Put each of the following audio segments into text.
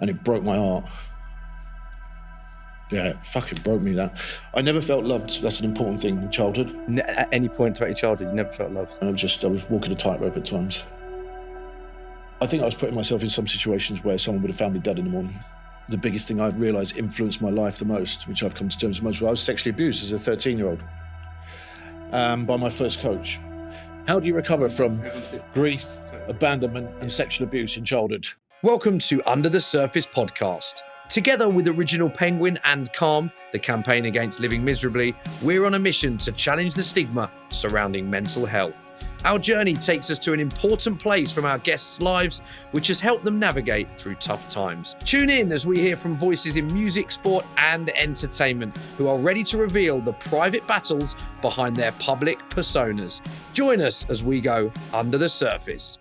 and it broke my heart. Yeah, it fucking broke me, that. I never felt loved. That's an important thing in childhood. At any point throughout your childhood, you never felt loved? I was walking a tightrope at times. I think I was putting myself in some situations where someone would have found me dead in the morning. The biggest thing I realised influenced my life the most, which I've come to terms with most, I was sexually abused as a 13-year-old by my first coach. How do you recover from grief, abandonment, and sexual abuse in childhood? Welcome to Under the Surface podcast. Together with Original Penguin and Calm, the campaign against living miserably, we're on a mission to challenge the stigma surrounding mental health. Our journey takes us to an important place from our guests' lives, which has helped them navigate through tough times. Tune in as we hear from voices in music, sport, and entertainment who are ready to reveal the private battles behind their public personas. Join us as we go under the surface.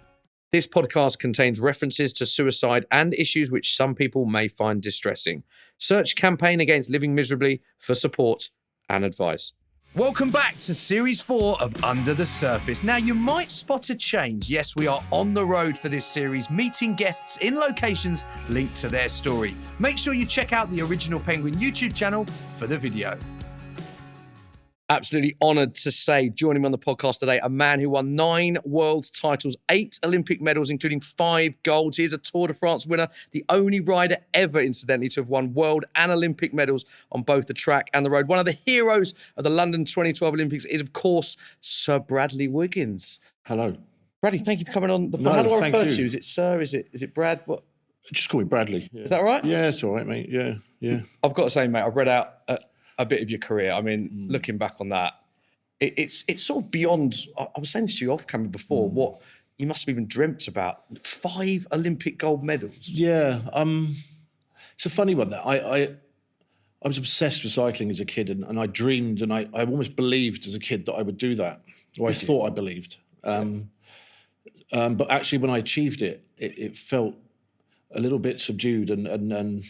This podcast contains references to suicide and issues which some people may find distressing. Search Campaign Against Living Miserably for support and advice. Welcome back to Series 4 of Under the Surface. Now, you might spot a change. Yes, we are on the road for this series, meeting guests in locations linked to their story. Make sure you check out the Original Penguin YouTube channel for the video. Absolutely honoured to say, joining me on the podcast today, a man who won 9 world titles, 8 Olympic medals, including 5 golds. He is a Tour de France winner, the only rider ever, incidentally, to have won world and Olympic medals on both the track and the road. One of the heroes of the London 2012 Olympics is, of course, Sir Bradley Wiggins. Hello. Bradley, thank you for coming on. How do I refer to you? Is it Sir? Is it Brad? What? Just call me Bradley. Yeah. Is that right? Yeah, it's all right, mate. Yeah. I've got to say, mate, I've read out a bit of your career. I mean, looking back on that, it's sort of beyond. I was saying this to you off camera before, what you must have even dreamt about. 5 Olympic gold medals. Yeah, it's a funny one. That I was obsessed with cycling as a kid, and I dreamed, and I almost believed as a kid that I would do that, or I thought I believed. But actually, when I achieved it, it felt a little bit subdued and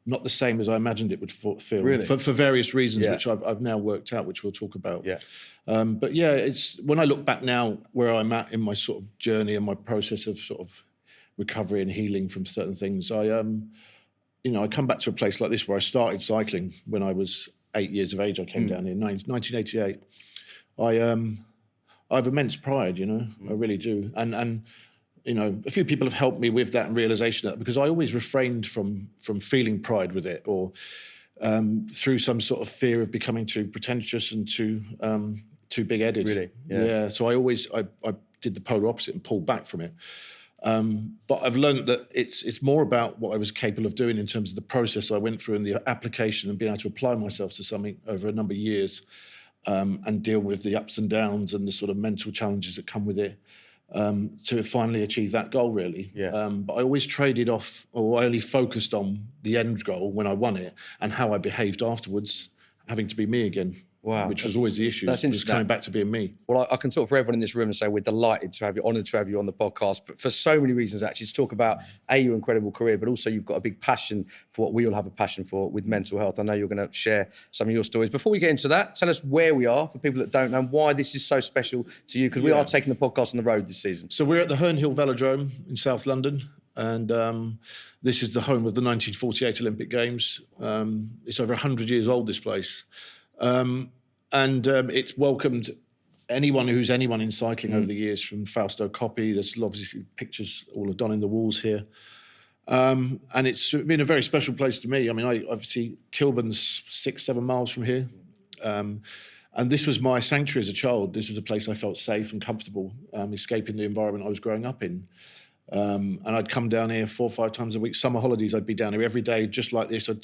not the same as I imagined it would feel. Really? For various reasons, which I've now worked out, which we'll talk about. Yeah. But yeah, it's when I look back now where I'm at in my sort of journey and my process of sort of recovery and healing from certain things, I come back to a place like this where I started cycling when I was 8 years of age. I came down here in 1988. I have immense pride, I really do. And a few people have helped me with that and realisation of that, because I always refrained from feeling pride with it, or through some sort of fear of becoming too pretentious and too big-headed. Really? Yeah. So I did the polar opposite and pulled back from it. But I've learned that it's more about what I was capable of doing in terms of the process I went through and the application and being able to apply myself to something over a number of years, and deal with the ups and downs and the sort of mental challenges that come with it. To finally achieve that goal, really. Yeah. But I always traded off, or I only focused on the end goal when I won it and how I behaved afterwards, having to be me again. Wow. Which was always the issue. That's just coming back to being me. Well, I can talk for everyone in this room and say we're delighted to have you, honoured to have you on the podcast, but for so many reasons, actually, to talk about, your incredible career, but also you've got a big passion for what we all have a passion for with mental health. I know you're going to share some of your stories. Before we get into that, tell us where we are for people that don't know, and why this is so special to you, because we are taking the podcast on the road this season. So we're at the Herne Hill Velodrome in South London, and this is the home of the 1948 Olympic Games. It's over 100 years old, this place. And it's welcomed anyone in cycling over the years, from Fausto Coppi. There's obviously pictures all are done in the walls here. And it's been a very special place to me. I mean, obviously Kilburn's 6-7 miles from here. And this was my sanctuary as a child. This was a place I felt safe and comfortable, escaping the environment I was growing up in. And I'd come down here 4 or 5 times a week. Summer holidays, I'd be down here every day, just like this. I'd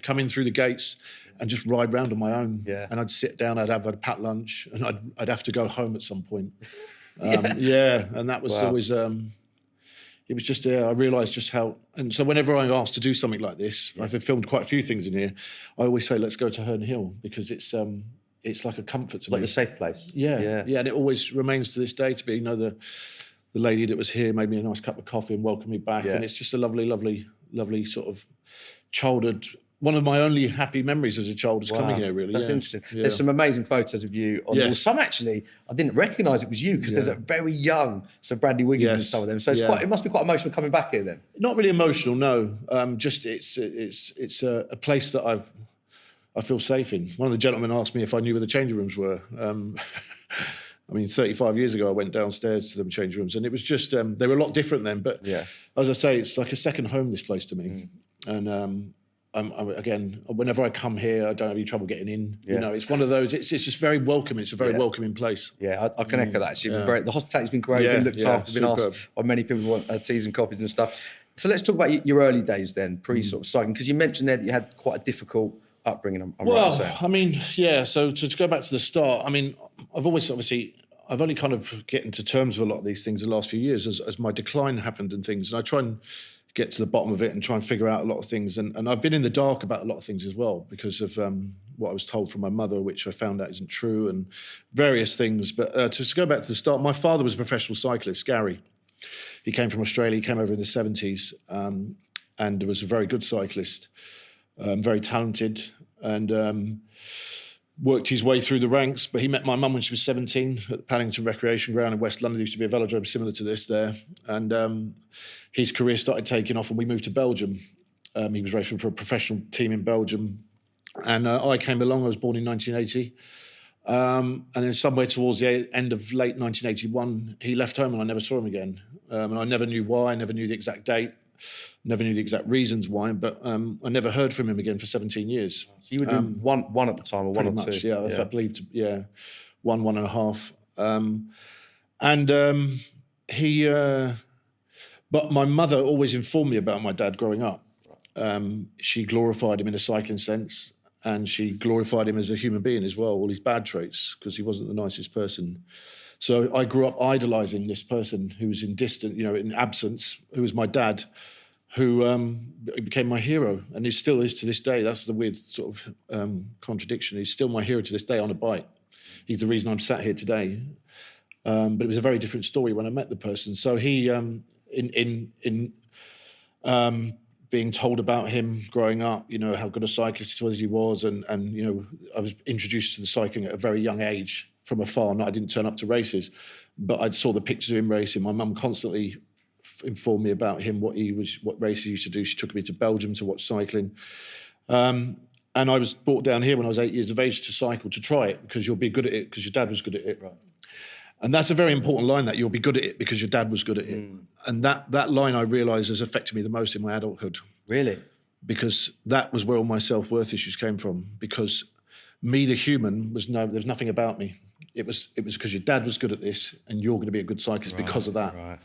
come in through the gates and just ride round on my own. Yeah. And I'd sit down, I'd have a packed lunch, and I'd have to go home at some point. And that was always, it was just, I realised just how, and so whenever I'm asked to do something like this, I've filmed quite a few things in here, I always say, let's go to Herne Hill, because it's like a comfort to me. Like a safe place. Yeah, and it always remains to this day to be, the lady that was here made me a nice cup of coffee and welcomed me back. Yeah. And it's just a lovely, lovely, lovely sort of childhood one of my only happy memories as a child was coming here, really. That's yeah. interesting. Yeah. There's some amazing photos of you on the wall. Some actually, I didn't recognise it was you because there's a very young Sir Bradley Wiggins in some of them. So it's it must be quite emotional coming back here then. Not really emotional, no. Just it's a place that I feel safe in. One of the gentlemen asked me if I knew where the changing rooms were. I mean, 35 years ago, I went downstairs to them change rooms, and it was just they were a lot different then. But as I say, it's like a second home, this place to me. And again, whenever I come here, I don't have any trouble getting in. You know, it's one of those. It's just very welcoming. It's a very welcoming place. Yeah, I can echo that. Actually, the hospitality's been great. Been looked after. Been asked by many people who want teas and coffees and stuff. So let's talk about your early days then, pre sort of cycling, because you mentioned there that you had quite a difficult upbringing. I'm right to say. I mean, So to go back to the start, I mean, I've only kind of getting to terms with a lot of these things the last few years as my decline happened and things, and I try and get to the bottom of it and try and figure out a lot of things. And I've been in the dark about a lot of things as well because of what I was told from my mother, which I found out isn't true, and various things. But to go back to the start, my father was a professional cyclist, Gary. He came from Australia, he came over in the 70s and was a very good cyclist, very talented, and worked his way through the ranks. But he met my mum when she was 17 at the Paddington Recreation Ground in West London. There used to be a velodrome similar to this there. And his career started taking off and we moved to Belgium. He was racing for a professional team in Belgium. And I came along, I was born in 1980. And then somewhere towards the end of late 1981, he left home and I never saw him again. And I never knew why, I never knew the exact date. Never knew the exact reasons why, but I never heard from him again for 17 years. So you were doing one at the time, or one or much, two? Yeah, I believe, one and a half. But my mother always informed me about my dad growing up. She glorified him in a cycling sense, and she glorified him as a human being as well, all his bad traits, because he wasn't the nicest person. So I grew up idolising this person who was in absence, who was my dad, who became my hero, and he still is to this day. That's the weird sort of contradiction. He's still my hero to this day on a bike. He's the reason I'm sat here today. But it was a very different story when I met the person. So he, in being told about him growing up, how good a cyclist he was, and I was introduced to the cycling at a very young age from afar. I didn't turn up to races, but I saw the pictures of him racing. My mum constantly informed me about him, what races he used to do. She took me to Belgium to watch cycling. And I was brought down here when I was 8 years of age to cycle, to try it, because you'll be good at it because your dad was good at it. Right. And that's a very important line, that you'll be good at it because your dad was good at it. And that line, I realise, has affected me the most in my adulthood. Really? Because that was where all my self-worth issues came from. Because me, the human, there was nothing about me. It was because your dad was good at this and you're going to be a good cyclist because of that. Right.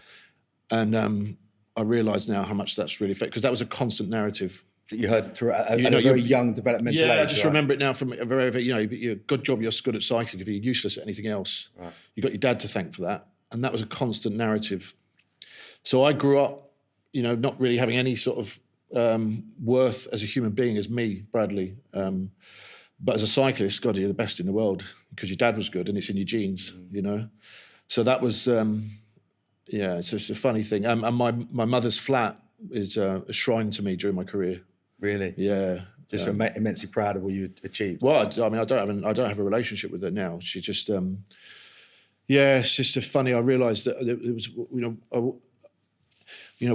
And I realise now how much that's really affected, because that was a constant narrative. That you heard through a very young developmental age. Yeah, I just remember it now from a very, you're good job you're good at cycling if you're useless at anything else. Right. You got your dad to thank for that. And that was a constant narrative. So I grew up, not really having any sort of worth as a human being as me, Bradley. But as a cyclist, God, you're the best in the world because your dad was good and it's in your genes, So that was, it's just a funny thing. And my mother's flat is a shrine to me during my career. Really? Yeah. Just immensely proud of what you achieved. Well, I mean, I don't have a relationship with her now. She just, it's just funny. I realised that it was,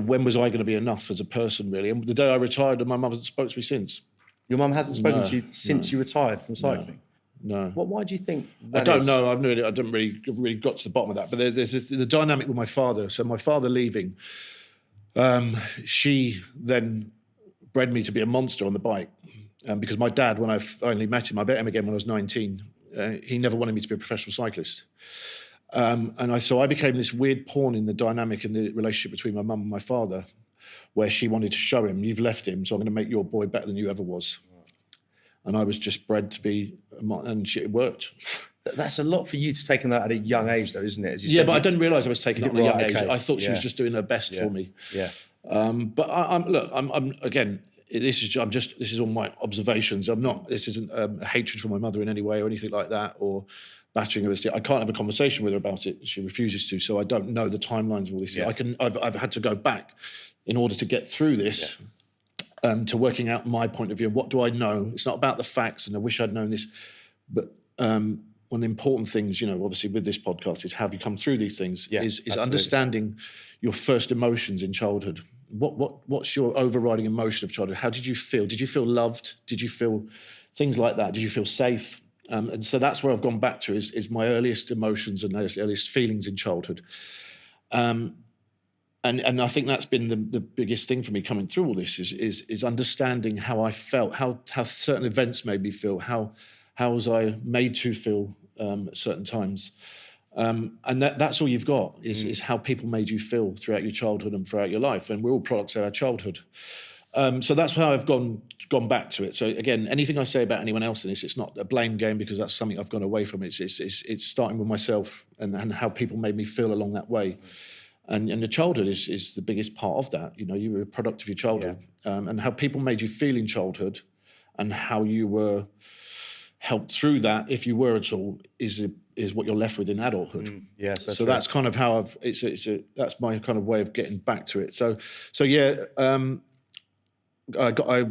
when was I going to be enough as a person, really? And the day I retired, my mum hasn't spoken to me since. Your mum hasn't spoken to you since you retired from cycling? No. Why do you think that I don't know. I haven't really got to the bottom of that. But there's the dynamic with my father. So my father leaving, she then bred me to be a monster on the bike. Because my dad, when I finally met him, I met him again when I was 19, he never wanted me to be a professional cyclist. So I became this weird pawn in the dynamic in the relationship between my mum and my father, where she wanted to show him, you've left him, so I'm going to make your boy better than you ever was. And I was just bred to be, and it worked. That's a lot for you to take on that at a young age, though, isn't it? As you said, but I didn't realise I was taking it at a young age. I thought she was just doing her best for me. Yeah. But I'm again. This is all my observations. This isn't a hatred for my mother in any way or anything like that, or battering her. I can't have a conversation with her about it. She refuses to, so I don't know the timelines of all this. Yeah. I've had to go back in order to get through this. to working out my point of view and what do I know. It's not about the facts and I wish I'd known this, but one of the important things, obviously with this podcast is how have you come through these things, is understanding your first emotions in childhood. What's your overriding emotion of childhood? How did you feel? Did you feel loved? Did you feel things like that? Did you feel safe? And so that's where I've gone back to is my earliest emotions and earliest feelings in childhood. And I think that's been the biggest thing for me coming through all this is understanding how I felt, how certain events made me feel, how was I made to feel at certain times. And that's all you've got is how people made you feel throughout your childhood and throughout your life. And we're all products of our childhood. So that's how I've gone back to it. So again, anything I say about anyone else in this, it's not a blame game because that's something I've gone away from. It's starting with myself and how people made me feel along that way. And the childhood is the biggest part of that. You were a product of your childhood, and how people made you feel in childhood, and how you were helped through that, if you were at all, is what you're left with in adulthood. Yes, so that's kind of how that's my kind of way of getting back to it. So yeah. I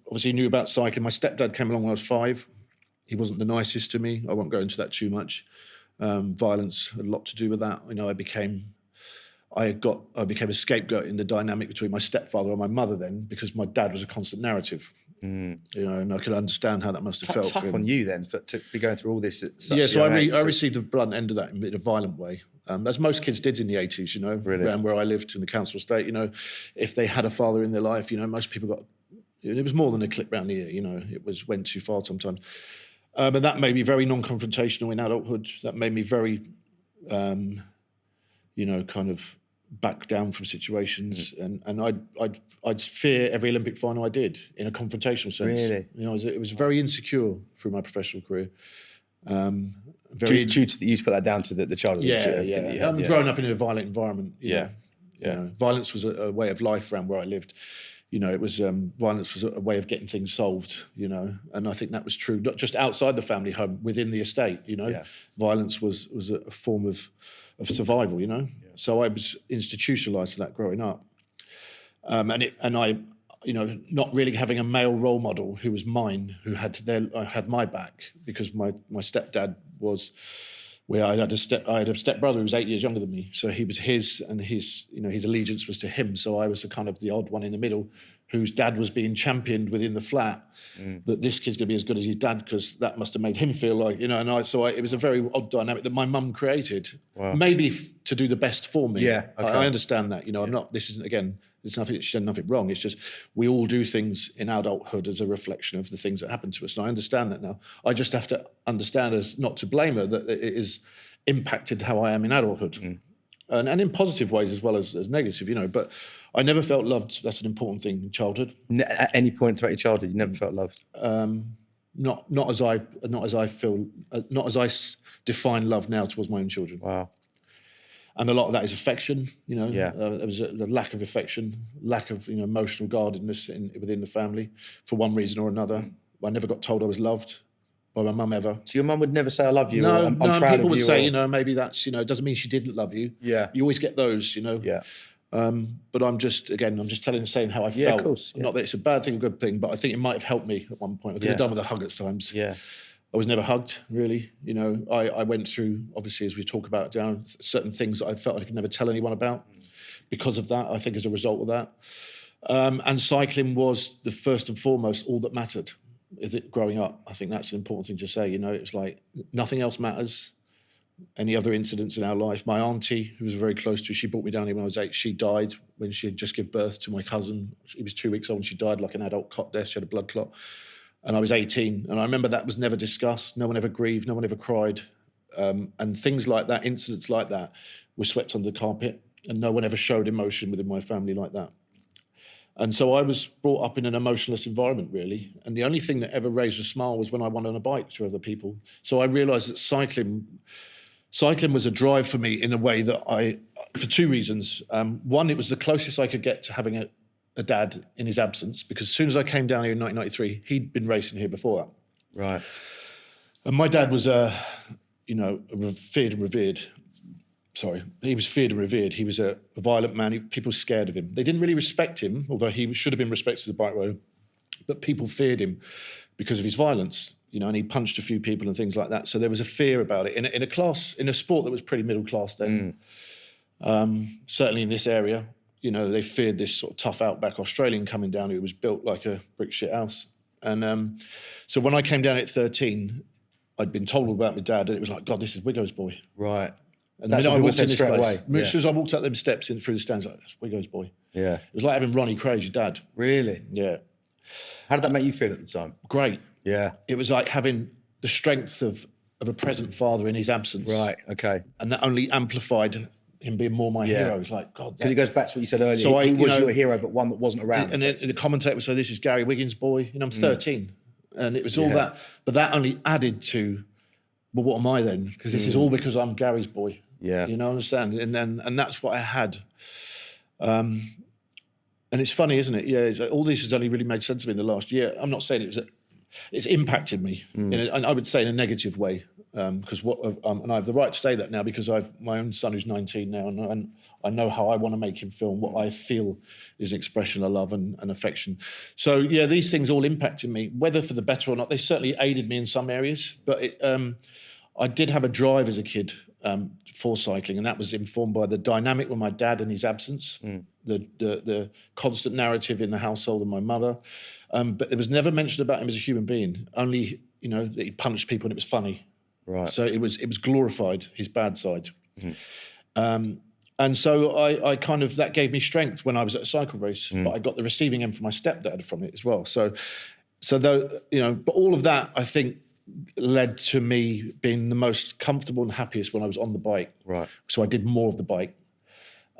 obviously knew about cycling. My stepdad came along when I was 5. He wasn't the nicest to me. I won't go into that too much. Violence had a lot to do with that. I became a scapegoat in the dynamic between my stepfather and my mother then, because my dad was a constant narrative. And I could understand how that must have felt. Tough on you then to be going through all this at such so young age. I received the blunt end of that in a violent way. As most kids did in the 80s, really? Around where I lived in the council estate, if they had a father in their life, most people got, it was more than a clip round the ear, it went too far sometimes. But that made me very non-confrontational in adulthood. That made me very, kind of back down from situations. And I'd fear every Olympic final I did in a confrontational sense. Really? It was very insecure through my professional career. Due to that, you put that down to the childhood. I'm growing up in a violent environment. Violence was a way of life around where I lived. It was violence was a way of getting things solved. And I think that was true not just outside the family home, within the estate. Violence was a form of survival. So I was institutionalized to that growing up, and I. Not really having a male role model who was mine, who had my back, because my stepdad was where I had a stepbrother who was 8 years younger than me. So he was his, and his allegiance was to him. So I was the odd one in the middle, whose dad was being championed within the flat, that this kid's going to be as good as his dad, because that must have made him feel like, it was a very odd dynamic that my mum created, maybe to do the best for me. Yeah, okay. I understand that, I'm not, this isn't, again, it's nothing, she's done nothing wrong. It's just, we all do things in adulthood as a reflection of the things that happen to us. And I understand that now. I just have to understand, as not to blame her, that it has impacted how I am in adulthood. And in positive ways as well as negative, but I never felt loved. That's an important thing in childhood. At any point throughout your childhood, you never felt loved? Not as I feel, not as I define love now towards my own children. Wow. And a lot of that is affection, there was a lack of affection, lack of emotional guardedness within the family for one reason or another. I never got told I was loved by my mum ever. So your mum would never say I love you? No, I'm proud people of would you, say, maybe that's, it doesn't mean she didn't love you. Yeah. You always get those, Yeah. But I'm just saying how I felt. Of course, yeah. Not that it's a bad thing or good thing, but I think it might have helped me at one point. I could have done with a hug at times. Yeah. I was never hugged, really. I went through, obviously, as we talk about down, certain things that I felt I could never tell anyone about because of that, I think, as a result of that. And cycling was the first and foremost all that mattered. Is it growing up? I think that's an important thing to say. It's like nothing else matters. Any other incidents in our life. My auntie, who was very close to, she brought me down here when I was 8. She died when she had just given birth to my cousin. He was 2 weeks old and she died like an adult cot death. She had a blood clot. And I was 18. And I remember that was never discussed. No one ever grieved. No one ever cried. And things like that, incidents like that, were swept under the carpet. And no one ever showed emotion within my family like that. And so I was brought up in an emotionless environment, really. And the only thing that ever raised a smile was when I went on a bike to other people. So I realised that cycling was a drive for me in a way that for 2 reasons. One, it was the closest I could get to having a dad in his absence, because as soon as I came down here in 1993, he'd been racing here before that. Right. And my dad was, feared and revered. sorry, he was feared and revered. He was a violent man. People were scared of him. They didn't really respect him, although he should have been respected as a bike rower. But people feared him because of his violence, and he punched a few people and things like that. So there was a fear about it in a sport that was pretty middle class then. Certainly in this area, they feared this sort of tough outback Australian coming down who was built like a brick shit house. And so when I came down at 13, I'd been told about my dad, and it was like, God, this is Wiggins' boy. Right. And that's what I walked in this straight place. away. As soon as I walked up them steps in through the stands, like, that's Wiggins' boy. Yeah. It was like having Ronnie Craig's dad. Really? Yeah. How did that make you feel at the time? Great. Yeah. It was like having the strength of a present father in his absence. Right. Okay. And that only amplified him being more my hero. It's like, God. Because it goes back to what you said earlier. So he was your hero, but one that wasn't around. And the commentator would say, this is Gary Wiggins' boy. I'm 13. And it was all that. But that only added to, well, what am I then? Because this is all because I'm Gary's boy. Yeah. Understand? And that's what I had. And it's funny, isn't it? Yeah, it's like, all this has only really made sense to me in the last year. I'm not saying it's impacted me, and I would say in a negative way, because and I have the right to say that now because I've my own son who's 19 now, and I know how I want to make him feel and what I feel is an expression of love and affection. So yeah, these things all impacted me, whether for the better or not. They certainly aided me in some areas, but I did have a drive as a kid for cycling, and that was informed by the dynamic with my dad and his absence, the constant narrative in the household and my mother. But it was never mentioned about him as a human being, only, that he punched people and it was funny. Right. So it was glorified, his bad side. And so I kind of, that gave me strength when I was at a cycle race, but I got the receiving end from my stepdad from it as well. So though, but all of that, I think, led to me being the most comfortable and happiest when I was on the bike. Right. So I did more of the bike.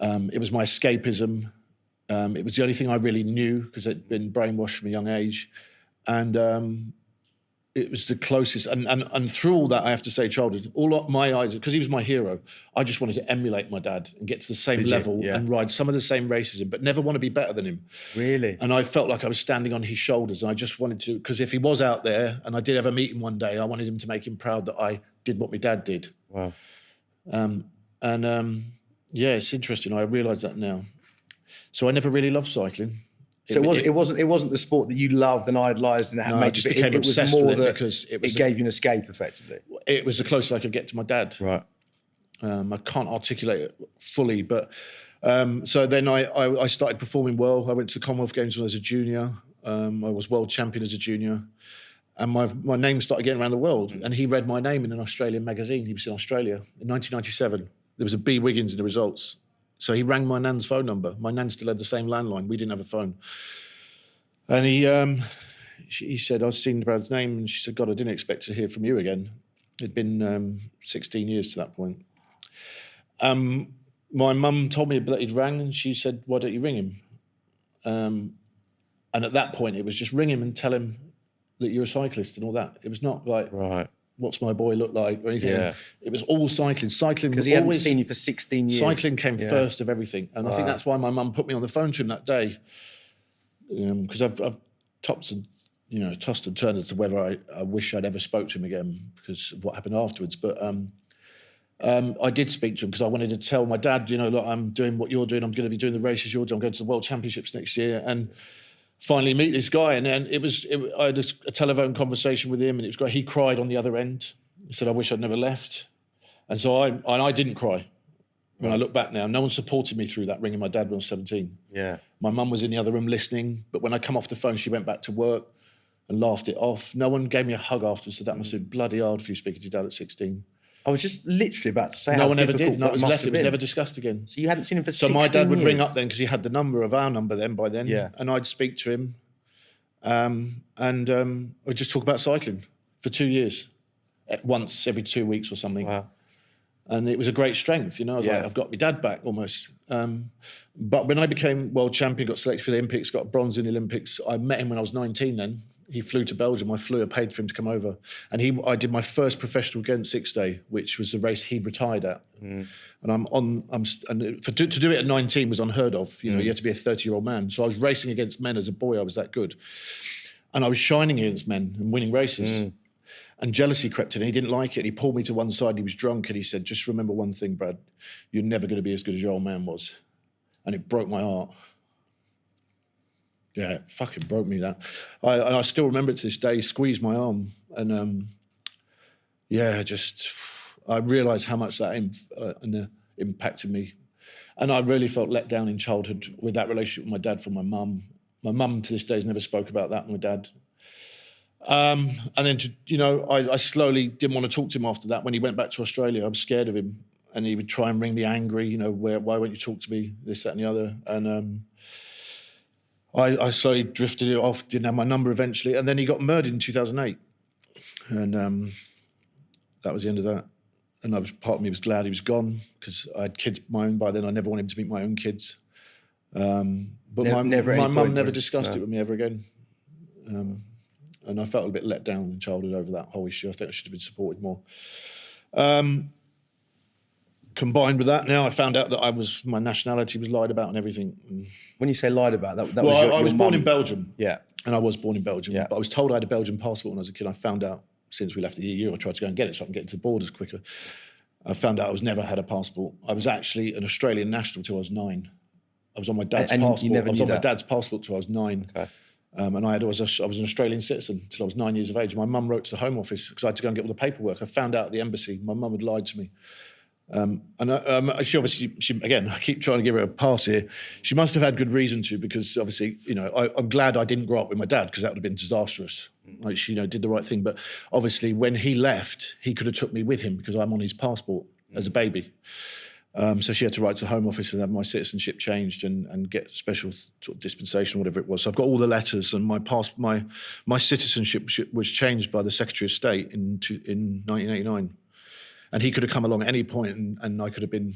It was my escapism. It was the only thing I really knew because I'd been brainwashed from a young age. And it was the closest. And through all that, I have to say, childhood, my eyes, because he was my hero, I just wanted to emulate my dad and get to the same level and ride some of the same races, but never want to be better than him. Really? And I felt like I was standing on his shoulders, and I just wanted to, because if he was out there and I did ever meet him one day, I wanted him to make him proud that I did what my dad did. Wow. Yeah, it's interesting. I realise that now. So I never really loved cycling. So it wasn't the sport that you loved and idolised and I just became obsessed with it because it gave you an escape, effectively. It was the closest I could get to my dad. Right. I can't articulate it fully, but so then I started performing well. I went to the Commonwealth Games when I was a junior. I was world champion as a junior, and my name started getting around the world. And he read my name in an Australian magazine. He was in Australia in 1997. There was a B. Wiggins in the results. So he rang my nan's phone number. My nan still had the same landline. We didn't have a phone. And he said, I've seen Brad's name. And she said, God, I didn't expect to hear from you again. It'd been 16 years to that point. My mum told me that he'd rang, and she said, why don't you ring him? And at that point, it was just ring him and tell him that you're a cyclist and all that. It was not like... Right. What's my boy look like or anything. Yeah. It was all cycling. Cycling because he hadn't seen you for 16 years. Cycling came first of everything, and I think that's why my mum put me on the phone to him that day. Because I've tossed and turned as to whether I wish I'd ever spoke to him again because of what happened afterwards. But I did speak to him because I wanted to tell my dad, look, I'm doing what you're doing. I'm going to be doing the races you're doing. I'm going to the World Championships next year, and finally meet this guy. And then I had a telephone conversation with him, and it was great. He cried on the other end. He said, I wish I'd never left. And so I didn't cry. When I look back now, no one supported me through that, ringing my dad when I was 17. Yeah. My mum was in the other room listening, but when I come off the phone, she went back to work and laughed it off. No one gave me a hug afterwards, so that must have been bloody hard for you speaking to your dad at 16. I was just literally about to say no one ever did. No, it was left. It was never discussed again. So you hadn't seen him for 16 years? So my dad would ring up then because he had the number of our number by then. Yeah. And I'd speak to him. I'd just talk about cycling for 2 years, once every 2 weeks or something. Wow. And it was a great strength, I was like, I've got my dad back almost. But when I became world champion, got selected for the Olympics, got bronze in the Olympics, I met him when I was 19 then. He flew to Belgium. I paid for him to come over. And I did my first professional Ghent 6 Day, which was the race he'd retired at. And to do it at 19 was unheard of. You had to be a 30-year-old man. So I was racing against men as a boy. I was that good. And I was shining against men and winning races. And jealousy crept in. He didn't like it. He pulled me to one side. He was drunk, and he said, "Just remember one thing, Brad. You're never going to be as good as your old man was." And it broke my heart. Yeah, it fucking broke me, that. I still remember it to this day. He squeezed my arm, and I realised how much that impacted me. And I really felt let down in childhood with that relationship with my dad from my mum. My mum to this day has never spoke about that with my dad. And then, I slowly didn't want to talk to him after that. When he went back to Australia, I was scared of him. And he would try and ring me angry, why won't you talk to me, this, that and the other. And I slowly drifted it off, didn't have my number eventually. And then he got murdered in 2008. And that was the end of that. And part of me was glad he was gone, because I had kids of my own by then. I never wanted him to meet my own kids. But my mum never discussed it with me ever again. And I felt a bit let down in childhood over that whole issue. I think I should have been supported more. Combined with that, now I found out that my nationality was lied about and everything. When you say lied about, that was your I was born in Belgium. Yeah. And I was born in Belgium. Yeah. But I was told I had a Belgian passport when I was a kid. I found out since we left the EU, I tried to go and get it so I can get into the borders quicker. I found out I was never had a passport. I was actually an Australian national till I was 9. I was on my dad's passport. You never I was knew on that? my dad's passport till I was 9. Okay. And I was an Australian citizen till I was 9 years of age. My mum wrote to the Home Office because I had to go and get all the paperwork. I found out at the embassy my mum had lied to me. She obviously, again, I keep trying to give her a pass here. She must have had good reason to, because obviously, I'm glad I didn't grow up with my dad, because that would have been disastrous. Like, she, did the right thing. But obviously, when he left, he could have took me with him because I'm on his passport as a baby. So she had to write to the Home Office and have my citizenship changed and get special sort of dispensation, whatever it was. So I've got all the letters, and my citizenship was changed by the Secretary of State in 1989. And he could have come along at any point, and I could have been,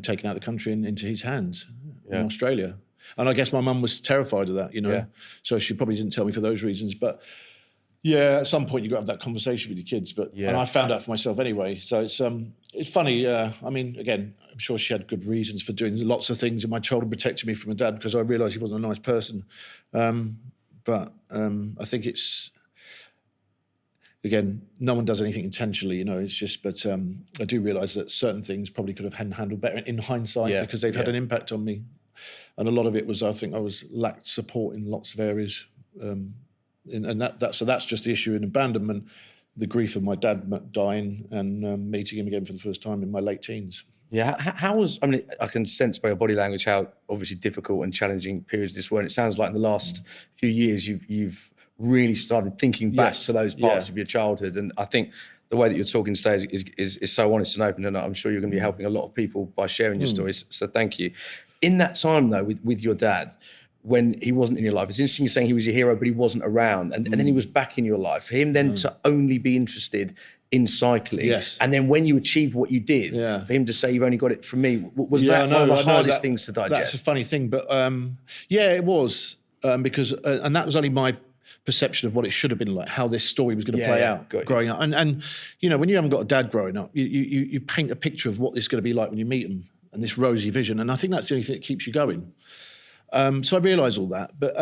taken out of the country and into his hands in Australia. And I guess my mum was terrified of that, Yeah. So she probably didn't tell me for those reasons. But yeah, at some point you've got to have that conversation with your kids. And I found out for myself anyway. So it's funny. Again, I'm sure she had good reasons for doing lots of things in my childhood, protecting me from my dad, because I realised he wasn't a nice person. But I think it's, again, no one does anything intentionally, it's just, but I do realise that certain things probably could have been handled better in hindsight, because they've had an impact on me. And a lot of it was, I think I lacked support in lots of areas. So that's just the issue in abandonment, the grief of my dad dying and meeting him again for the first time in my late teens. Yeah, I can sense by your body language how obviously difficult and challenging periods this were. And it sounds like in the last few years you've really started thinking back to those parts of your childhood. And I think the way that you're talking today is so honest and open, and I'm sure you're going to be helping a lot of people by sharing your stories. So thank you. In that time though, with your dad, when he wasn't in your life, it's interesting you're saying he was your hero, but he wasn't around. And then he was back in your life. For him then to only be interested in cycling. Yes. And then when you achieved what you did, for him to say you've only got it from me, was that one of the hardest things to digest? That's a funny thing. But it was, because, and that was only my perception of what it should have been like, how this story was going to play out growing up. And when you haven't got a dad growing up, you paint a picture of what this is going to be like when you meet him, and this rosy vision. And I think that's the only thing that keeps you going. So I realise all that. But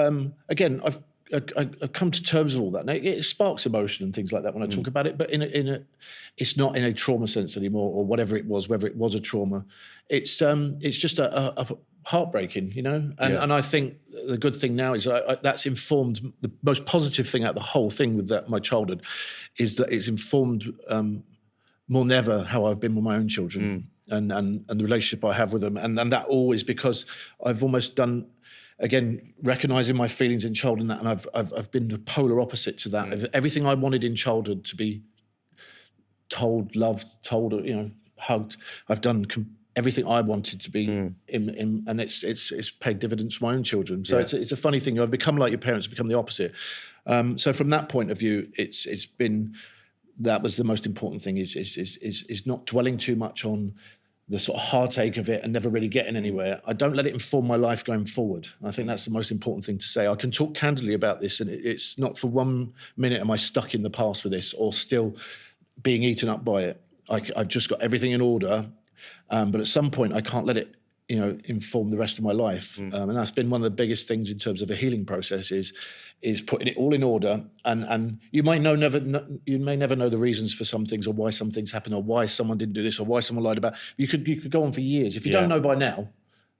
again, I've come to terms with all that. Now, it sparks emotion and things like that when I talk about it, but it's not in a trauma sense anymore, or whatever it was, whether it was a trauma. It's just a heartbreaking, And I think the good thing now is that's informed. The most positive thing out of the whole thing with my childhood is that it's informed more than ever how I've been with my own children and the relationship I have with them, and that always, because I've almost done. Again, recognising my feelings in childhood, and I've been the polar opposite to that. Everything I wanted in childhood to be told, loved, hugged. I've done everything I wanted to be, and it's paid dividends for my own children. So it's a funny thing. I've become like your parents, become the opposite. So from that point of view, it's been, that was the most important thing. Is not dwelling too much on the sort of heartache of it and never really getting anywhere. I don't let it inform my life going forward. I think that's the most important thing to say. I can talk candidly about this, and it's not for 1 minute am I stuck in the past with this or still being eaten up by it. I've just got everything in order, but at some point I can't let it informed the rest of my life. And that's been one of the biggest things in terms of a healing process is putting it all in order. And you may never know the reasons for some things, or why some things happen, or why someone didn't do this, or why someone lied about. You could go on for years. If you don't know by now,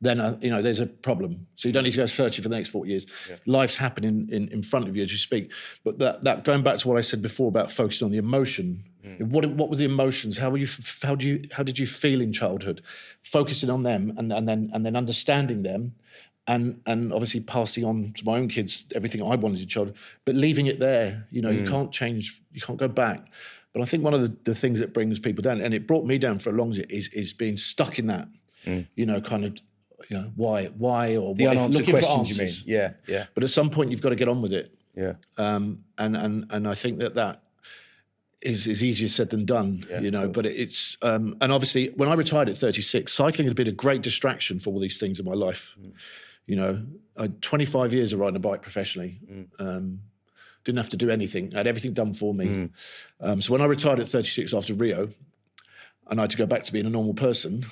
then there's a problem. So you don't need to go searching for the next 40 years. Yeah. Life's happening in front of you as you speak. But that going back to what I said before about focusing on the emotion. What were the emotions? How did you feel in childhood? Focusing on them and then understanding them, and obviously passing on to my own kids everything I wanted in childhood, but leaving it there. You can't change. You can't go back. But I think one of the things that brings people down, and it brought me down for a long time, is being stuck in that. Why or the unanswered questions. You mean? Yeah. But at some point, you've got to get on with it. Yeah. And I think that is easier said than done. Yeah, but it's and obviously when I retired at 36, cycling had been a great distraction for all these things in my life. I had 25 years of riding a bike professionally. Didn't have to do anything. I had everything done for me. So when I retired at 36 after Rio, and I had to go back to being a normal person,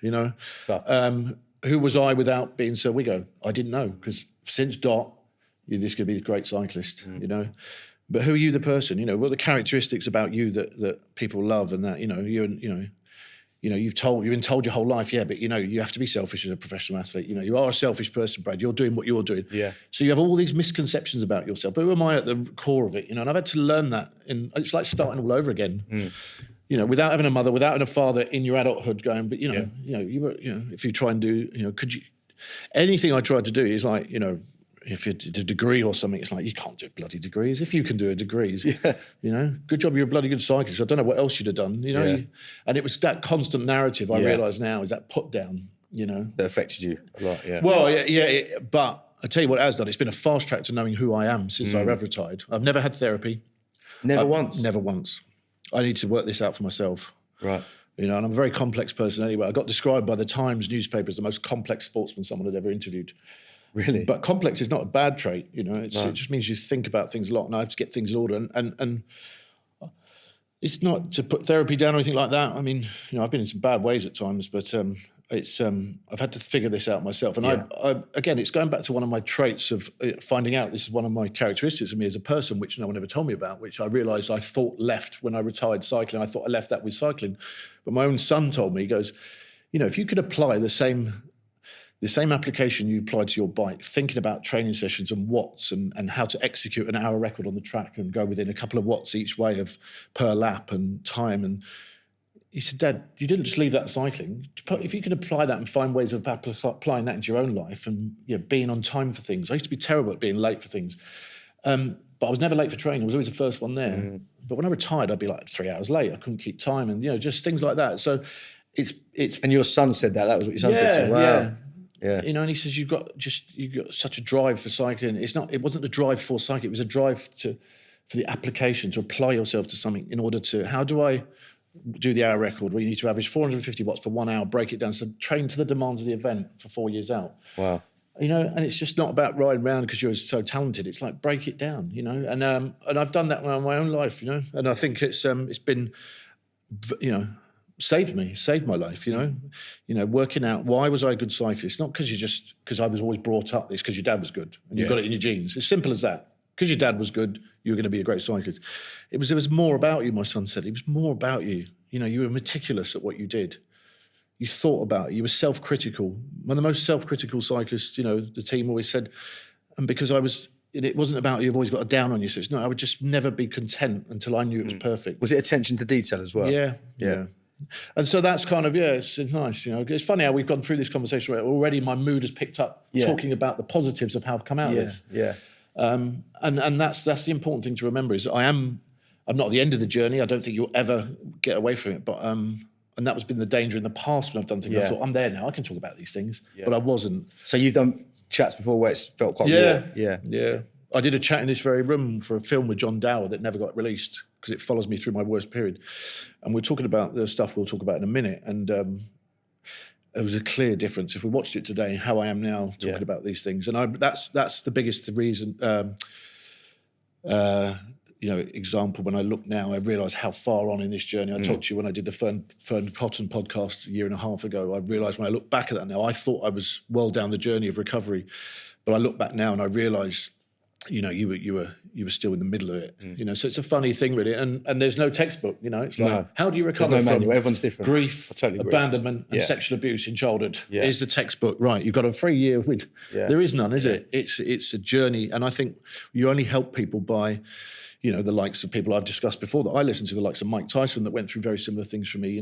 who was I without being Sir Wiggo? I didn't know, because since Dot, you're this going to be a great cyclist, But who are you, the person? What are the characteristics about you that people love, and that you've been told your whole life, but you have to be selfish as a professional athlete. You are a selfish person, Brad. You're doing what you're doing. Yeah. So you have all these misconceptions about yourself. But who am I at the core of it? And I've had to learn that, and it's like starting all over again. Without having a mother, without having a father in your adulthood going, but you were, if you try and do, could you? Anything I tried to do is like, if you did a degree or something, it's like, you can't do bloody degrees. If you can do a degrees, good job, you're a bloody good cyclist. I don't know what else you'd have done, And it was that constant narrative I realise now is that put down, That affected you a lot, yeah. Well, but I tell you what it has done. It's been a fast track to knowing who I am since I have retired. I've never had therapy. Never once? Never once. I need to work this out for myself. Right. And I'm a very complex person anyway. I got described by the Times newspaper as the most complex sportsman someone had ever interviewed. Really? But complex is not a bad trait, It just means you think about things a lot, and I have to get things in order. And it's not to put therapy down or anything like that. I mean, I've been in some bad ways at times, but it's I've had to figure this out myself. And I again, it's going back to one of my traits of finding out this is one of my characteristics of me as a person, which no one ever told me about, which I realised I thought left when I retired cycling. I thought I left that with cycling. But my own son told me, he goes, if you could apply the same application you apply to your bike, thinking about training sessions and watts and how to execute an hour record on the track and go within a couple of watts each way of per lap and time. And he said, Dad, you didn't just leave that cycling. If you could apply that and find ways of applying that into your own life and being on time for things. I used to be terrible at being late for things. But I was never late for training. I was always the first one there. But when I retired, I'd be like 3 hours late. I couldn't keep time and, just things like that. So it's. And your son said that? That was what your son said to you? Wow. Yeah. Yeah. And he says, you've got such a drive for cycling. It wasn't a drive for cycling, it was a drive for the application, to apply yourself to something in order to, how do I do the hour record where you need to average 450 watts for 1 hour, break it down, so train to the demands of the event for 4 years out. Wow. And it's just not about riding around because you're so talented. It's like, break it down, and I've done that in my own life, and I think it's been, saved my life, working out why was I a good cyclist? Not because I was always brought up, it's because your dad was good and you've got it in your genes. It's simple as that. Because your dad was good, you were going to be a great cyclist. It was more about you, my son said. It was more about you. You were meticulous at what you did. You thought about it. You were self-critical. One of the most self-critical cyclists, the team always said, and because it wasn't about you've always got a down on you. So it's not, I would just never be content until I knew it was perfect. Was it attention to detail as well? Yeah. And so that's kind of, it's nice, It's funny how we've gone through this conversation where already my mood has picked up talking about the positives of how I've come out of this. Yeah. And that's the important thing to remember is I'm not at the end of the journey. I don't think you'll ever get away from it. But and that has been the danger in the past when I've done things. I thought, I'm there now. I can talk about these things. But I wasn't. So you've done chats before where it's felt quite raw. Yeah. I did a chat in this very room for a film with John Dower that never got released because it follows me through my worst period. And we're talking about the stuff we'll talk about in a minute. And there was a clear difference. If we watched it today, how I am now talking about these things. And that's the biggest reason, example, when I look now, I realise how far on in this journey. I talked to you when I did the Fern Cotton podcast a year and a half ago. I realised when I look back at that now, I thought I was well down the journey of recovery, but I look back now and I realise, you were still in the middle of it. So it's a funny thing, really. And there's no textbook. It's like, how do you recover from Everyone's different. Grief, abandonment, and sexual abuse in childhood? Is the textbook right? You've got a 3-year win. There is none, is it? It's a journey, and I think you only help people by, the likes of people I've discussed before that I listen to, the likes of Mike Tyson that went through very similar things for me.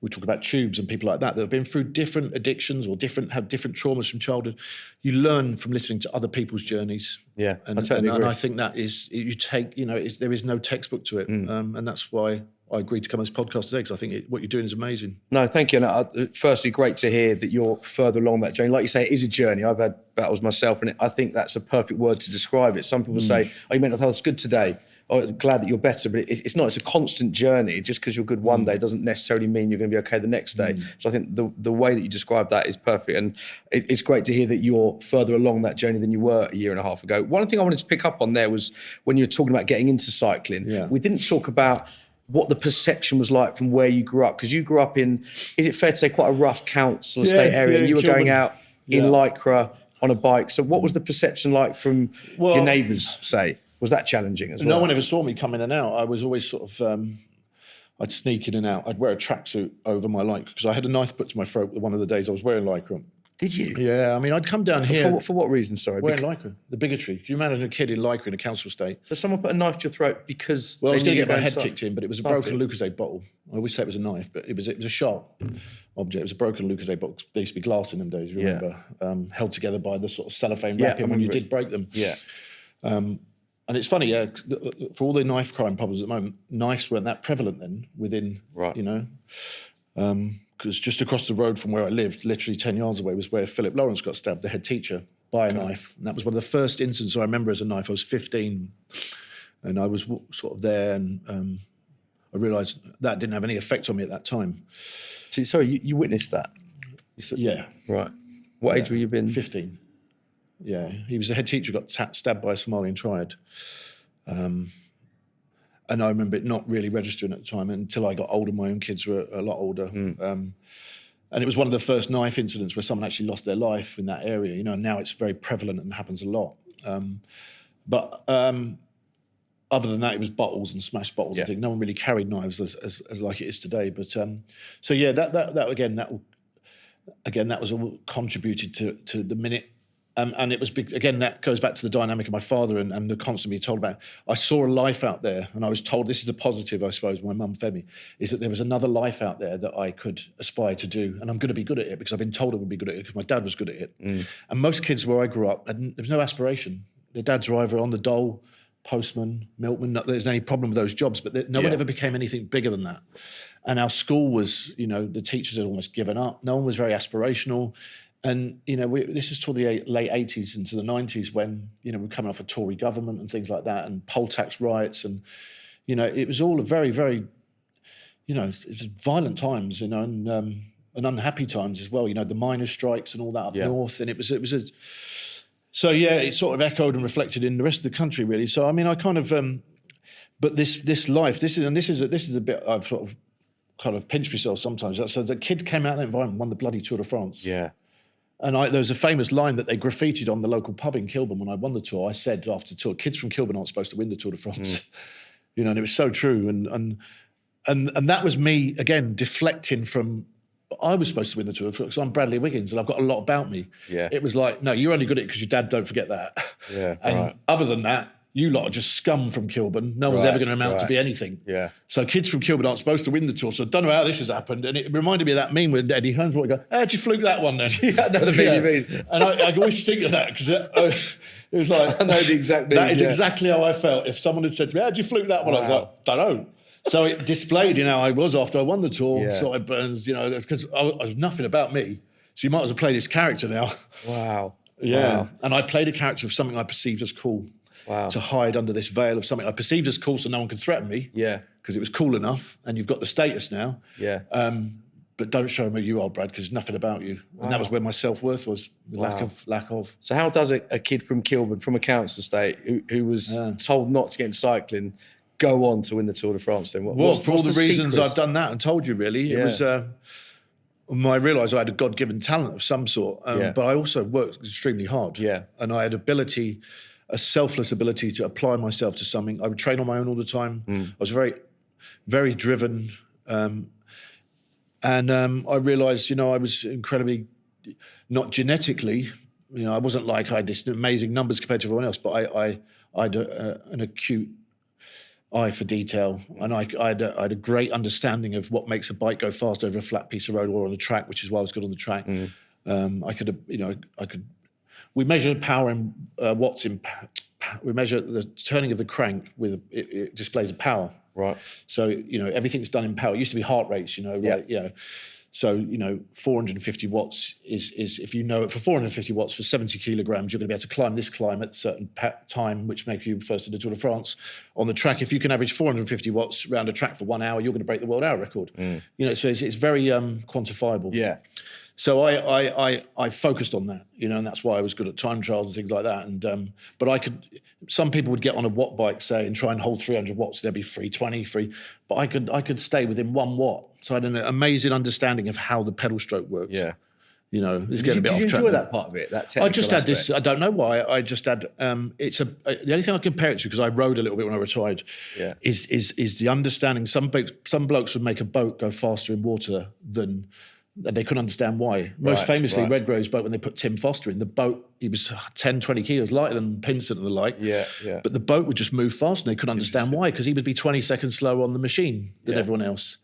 We talk about tubes and people like that have been through different addictions or have different traumas from childhood. You learn from listening to other people's journeys. Yeah, and, I totally agree. And I think that is, you take, there is no textbook to it. And that's why I agreed to come on this podcast today, because I think what you're doing is amazing. No, thank you. And firstly, great to hear that you're further along that journey. Like you say, it is a journey. I've had battles myself, and I think that's a perfect word to describe it. Some people say, oh, you mental health's good today. Oh, glad that you're better, but it's not. It's a constant journey. Just because you're good one day doesn't necessarily mean you're going to be okay the next day. So I think the way that you describe that is perfect, and it's great to hear that you're further along that journey than you were a year and a half ago. One thing I wanted to pick up on there was when you were talking about getting into cycling. We didn't talk about what the perception was like from where you grew up, because you grew up in, is it fair to say, quite a rough council estate area? And you were going out in Lycra on a bike. So what was the perception like from your neighbours, say? Was that challenging as well? No one ever saw me come in and out. I was always sort of, I'd sneak in and out. I'd wear a tracksuit over my Lycra because I had a knife put to my throat one of the days I was wearing Lycra. Did you? Yeah, I mean, I'd come down here. For what reason, sorry? Wearing Lycra, the bigotry. Can you imagine a kid in Lycra in a council estate? So someone put a knife to your throat because... Well, I was going to get my head kicked in, but it was a broken Lucozade bottle. I always say it was a knife, but it was a sharp object. It was a broken Lucozade bottle. There used to be glass in them days, you remember? Held together by the sort of cellophane wrapping when you did break them. Yeah. And it's funny, for all the knife crime problems at the moment, knives weren't that prevalent then within, because just across the road from where I lived, literally 10 yards away, was where Philip Lawrence got stabbed, the head teacher, by a knife. And that was one of the first incidents I remember as a knife. I was 15 and I was sort of there, and I realised that didn't have any effect on me at that time. So, sorry, you witnessed that? Yeah. Right. What age were you been? 15. Yeah, he was the head teacher, got stabbed by a Somalian triad. And I remember it not really registering at the time until I got older. My own kids were a lot older. And it was one of the first knife incidents where someone actually lost their life in that area. And now it's very prevalent and happens a lot. But other than that, it was bottles and smashed bottles. I think no one really carried knives as like it is today. But so yeah, that was all contributed to the minute. And it was big, again, that goes back to the dynamic of my father and the constant being told about. I saw a life out there, and I was told, this is a positive, I suppose, my mum fed me, is that there was another life out there that I could aspire to do, and I'm going to be good at it because I've been told I would be good at it because my dad was good at it. And most kids where I grew up, there was no aspiration. Their dads were either on the dole, postman, milkman, not that there's any problem with those jobs, but no one ever became anything bigger than that. And our school was, the teachers had almost given up. No one was very aspirational. And, this is toward the late 80s into the 90s when, we're coming off a Tory government and things like that, and poll tax riots. And, it was all a very, very, it was violent times, and unhappy times as well. The miners' strikes and all that up north. And it was so it sort of echoed and reflected in the rest of the country, really. So, I mean, I kind of, but this life, this is a bit I've sort of kind of pinched myself sometimes. So the kid came out of that environment, won the bloody Tour de France. Yeah. And there was a famous line that they graffitied on the local pub in Kilburn when I won the Tour. I said after the Tour, kids from Kilburn aren't supposed to win the Tour de France. And it was so true. And that was me, again, deflecting from, I was supposed to win the Tour because I'm Bradley Wiggins and I've got a lot about me. Yeah. It was like, no, you're only good at it because your dad, don't forget that. Yeah. And other than that, you lot are just scum from Kilburn. No one's ever going to amount to be anything. Yeah. So kids from Kilburn aren't supposed to win the Tour. So I don't know how this has happened. And it reminded me of that meme with Eddie Hearns where he go, how'd you fluke that one then? Yeah, I know the meme you mean. And I always think of that because it was like, I know the exact meme. That is exactly how I felt. If someone had said to me, how'd you fluke that one? I was like, don't know. So it displayed, how I was after I won the Tour. Sideburns, because I was nothing about me. So you might as well play this character now. Wow. Yeah. Wow. And I played a character of something I perceived as cool. Wow. To hide under this veil of something I perceived as cool so no one could threaten me. Yeah. Because it was cool enough and you've got the status now. Yeah. but don't show them who you are, Brad, because nothing about you. And that was where my self-worth was, the lack of. So how does a kid from Kilburn, from a council estate, who was told not to get into cycling, go on to win the Tour de France then? Well, for all the reasons I've done that and told you, really. It was, I realised I had a God-given talent of some sort, but I also worked extremely hard. Yeah. And I had a selfless ability to apply myself to something. I would train on my own all the time. I was very, very driven. And I realised, I was incredibly, not genetically, I wasn't like I had this amazing numbers compared to everyone else, but I had an acute eye for detail, and I had a great understanding of what makes a bike go fast over a flat piece of road or on the track, which is why I was good on the track. We measured power in watts in. We measure the turning of the crank with it displays a power. Right. So, everything's done in power. It used to be heart rates, So, 450 watts is if for 450 watts for 70 kilograms, you're going to be able to climb this climb at a certain time, which makes you first in the Tour de France. On the track, if you can average 450 watts around a track for 1 hour, you're going to break the world hour record. So it's very quantifiable. Yeah. So I focused on that, and that's why I was good at time trials and things like that. And but some people would get on a watt bike, say, and try and hold 300 watts. There'd be 320, but I could stay within 1 watt. So I had an amazing understanding of how the pedal stroke works. Yeah. This getting a bit off track. Did you enjoy that part of it? That technical I just had aspect? this. I don't know why. I just had. The only thing I compare it to, because I rode a little bit when I retired, is the understanding. Some blokes would make a boat go faster in water than. And they couldn't understand why. Most famously, Redgrove's boat, when they put Tim Foster in, the boat, he was 10, 20 kilos lighter than Pinsent and the like. Yeah. But the boat would just move fast, and they couldn't understand why, because he would be 20 seconds slower on the machine than everyone else.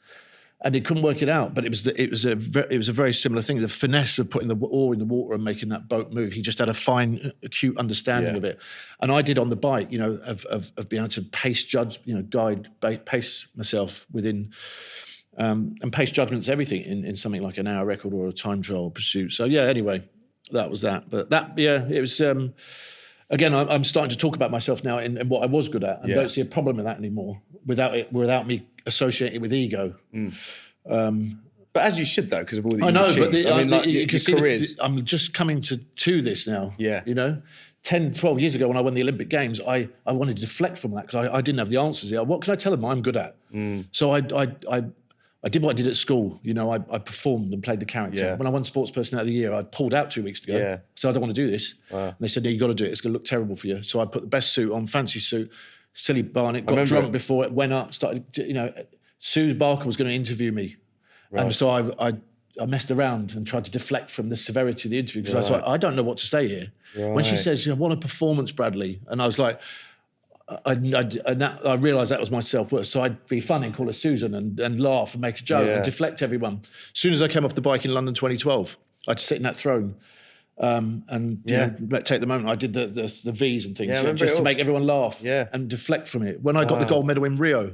And they couldn't work it out. But it was a very similar thing. The finesse of putting the oar in the water and making that boat move. He just had a fine, acute understanding of it. And I did on the bike, of being able to pace judge, pace myself within. And pace judgment's everything in something like an hour record or a time trial pursuit. So anyway, that was that. But it was. Again, I'm starting to talk about myself now in what I was good at, and don't see a problem with that anymore. Without me associating it with ego. But as you should, though, because of all the. I know, but your careers. I'm just coming to this now. Yeah. 10, 12 years ago when I won the Olympic Games, I wanted to deflect from that because I didn't have the answers there. What can I tell them I'm good at? So I did what I did at school. I performed and played the character. Yeah. When I won Sports Person of the Year, I pulled out 2 weeks ago. Yeah. So I don't want to do this. Wow. And they said, no, you got to do it. It's going to look terrible for you. So I put the best suit on, fancy suit, silly barnet, got drunk before it went up, started, Sue Barker was going to interview me. Right. And so I messed around and tried to deflect from the severity of the interview because I was like, I don't know what to say here. Right. When she says, what a performance, Bradley. And I was like, I realised that was my self-worth. So I'd be funny and call her Susan and laugh and make a joke and deflect everyone. As soon as I came off the bike in London 2012, I'd sit in that throne and take the moment. I did the V's and things just to make everyone laugh and deflect from it. When I got the gold medal in Rio,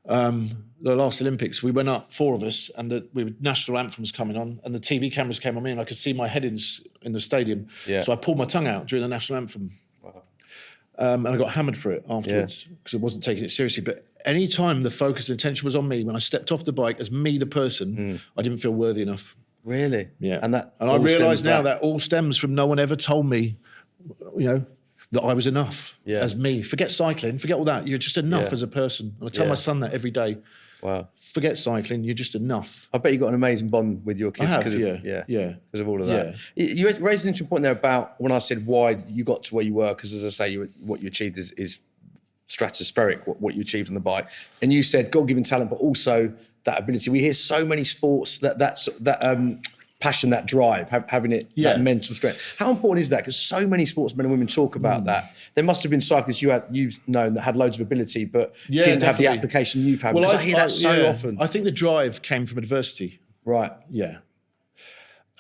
the last Olympics, we went up, 4 of us, and the national anthem was coming on, and the TV cameras came on me, and I could see my head in the stadium. Yeah. So I pulled my tongue out during the national anthem. And I got hammered for it afterwards because I wasn't taking it seriously. But any time the focus and attention was on me, when I stepped off the bike as me, the person, I didn't feel worthy enough. Really? Yeah. And I realise now that all stems from no one ever told me, that I was enough as me. Forget cycling, forget all that. You're just enough as a person. And I tell my son that every day. Wow. Forget cycling, you're just enough. I bet you got an amazing bond with your kids because of all of that. You raised an interesting point there about when I said why you got to where you were, because as I say, what you achieved is stratospheric, what you achieved on the bike. And you said God-given talent, but also that ability. We hear so many sports that passion, that drive, having it, that mental strength. How important is that? Because so many sportsmen and women talk about that. There must have been cyclists you've known that had loads of ability, but didn't have the application you've had. Well, I hear that so often. I think the drive came from adversity. Right. Yeah.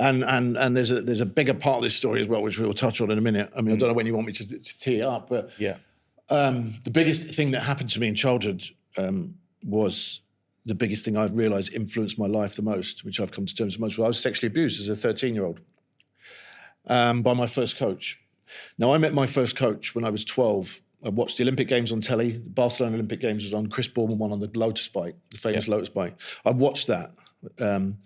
And there's a bigger part of this story as well, which we'll touch on in a minute. I mean, I don't know when you want me to tee it up, but the biggest thing that happened to me in childhood was the biggest thing I've realised influenced my life the most, which I've come to terms with most. I was sexually abused as a 13-year-old by my first coach. Now, I met my first coach when I was 12. I watched the Olympic Games on telly. The Barcelona Olympic Games was on. Chris Bourman won on the Lotus bike, the famous Lotus bike. I watched that. And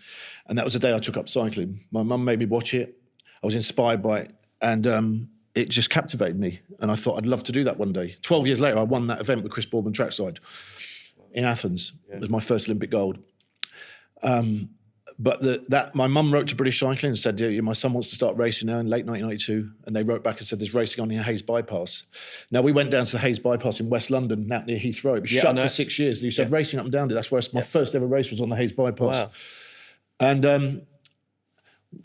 that was the day I took up cycling. My mum made me watch it. I was inspired by it, and it just captivated me. And I thought I'd love to do that one day. 12 years later, I won that event with Chris Boardman trackside in Athens. It was my first Olympic gold. But my mum wrote to British Cycling and said, my son wants to start racing now in late 1992. And they wrote back and said, there's racing on the Hayes Bypass. Now, we went down to the Hayes Bypass in West London, out near Heathrow. It was shut for 6 years. You said racing up and down it. That's where my first ever race was, on the Hayes Bypass. Wow. And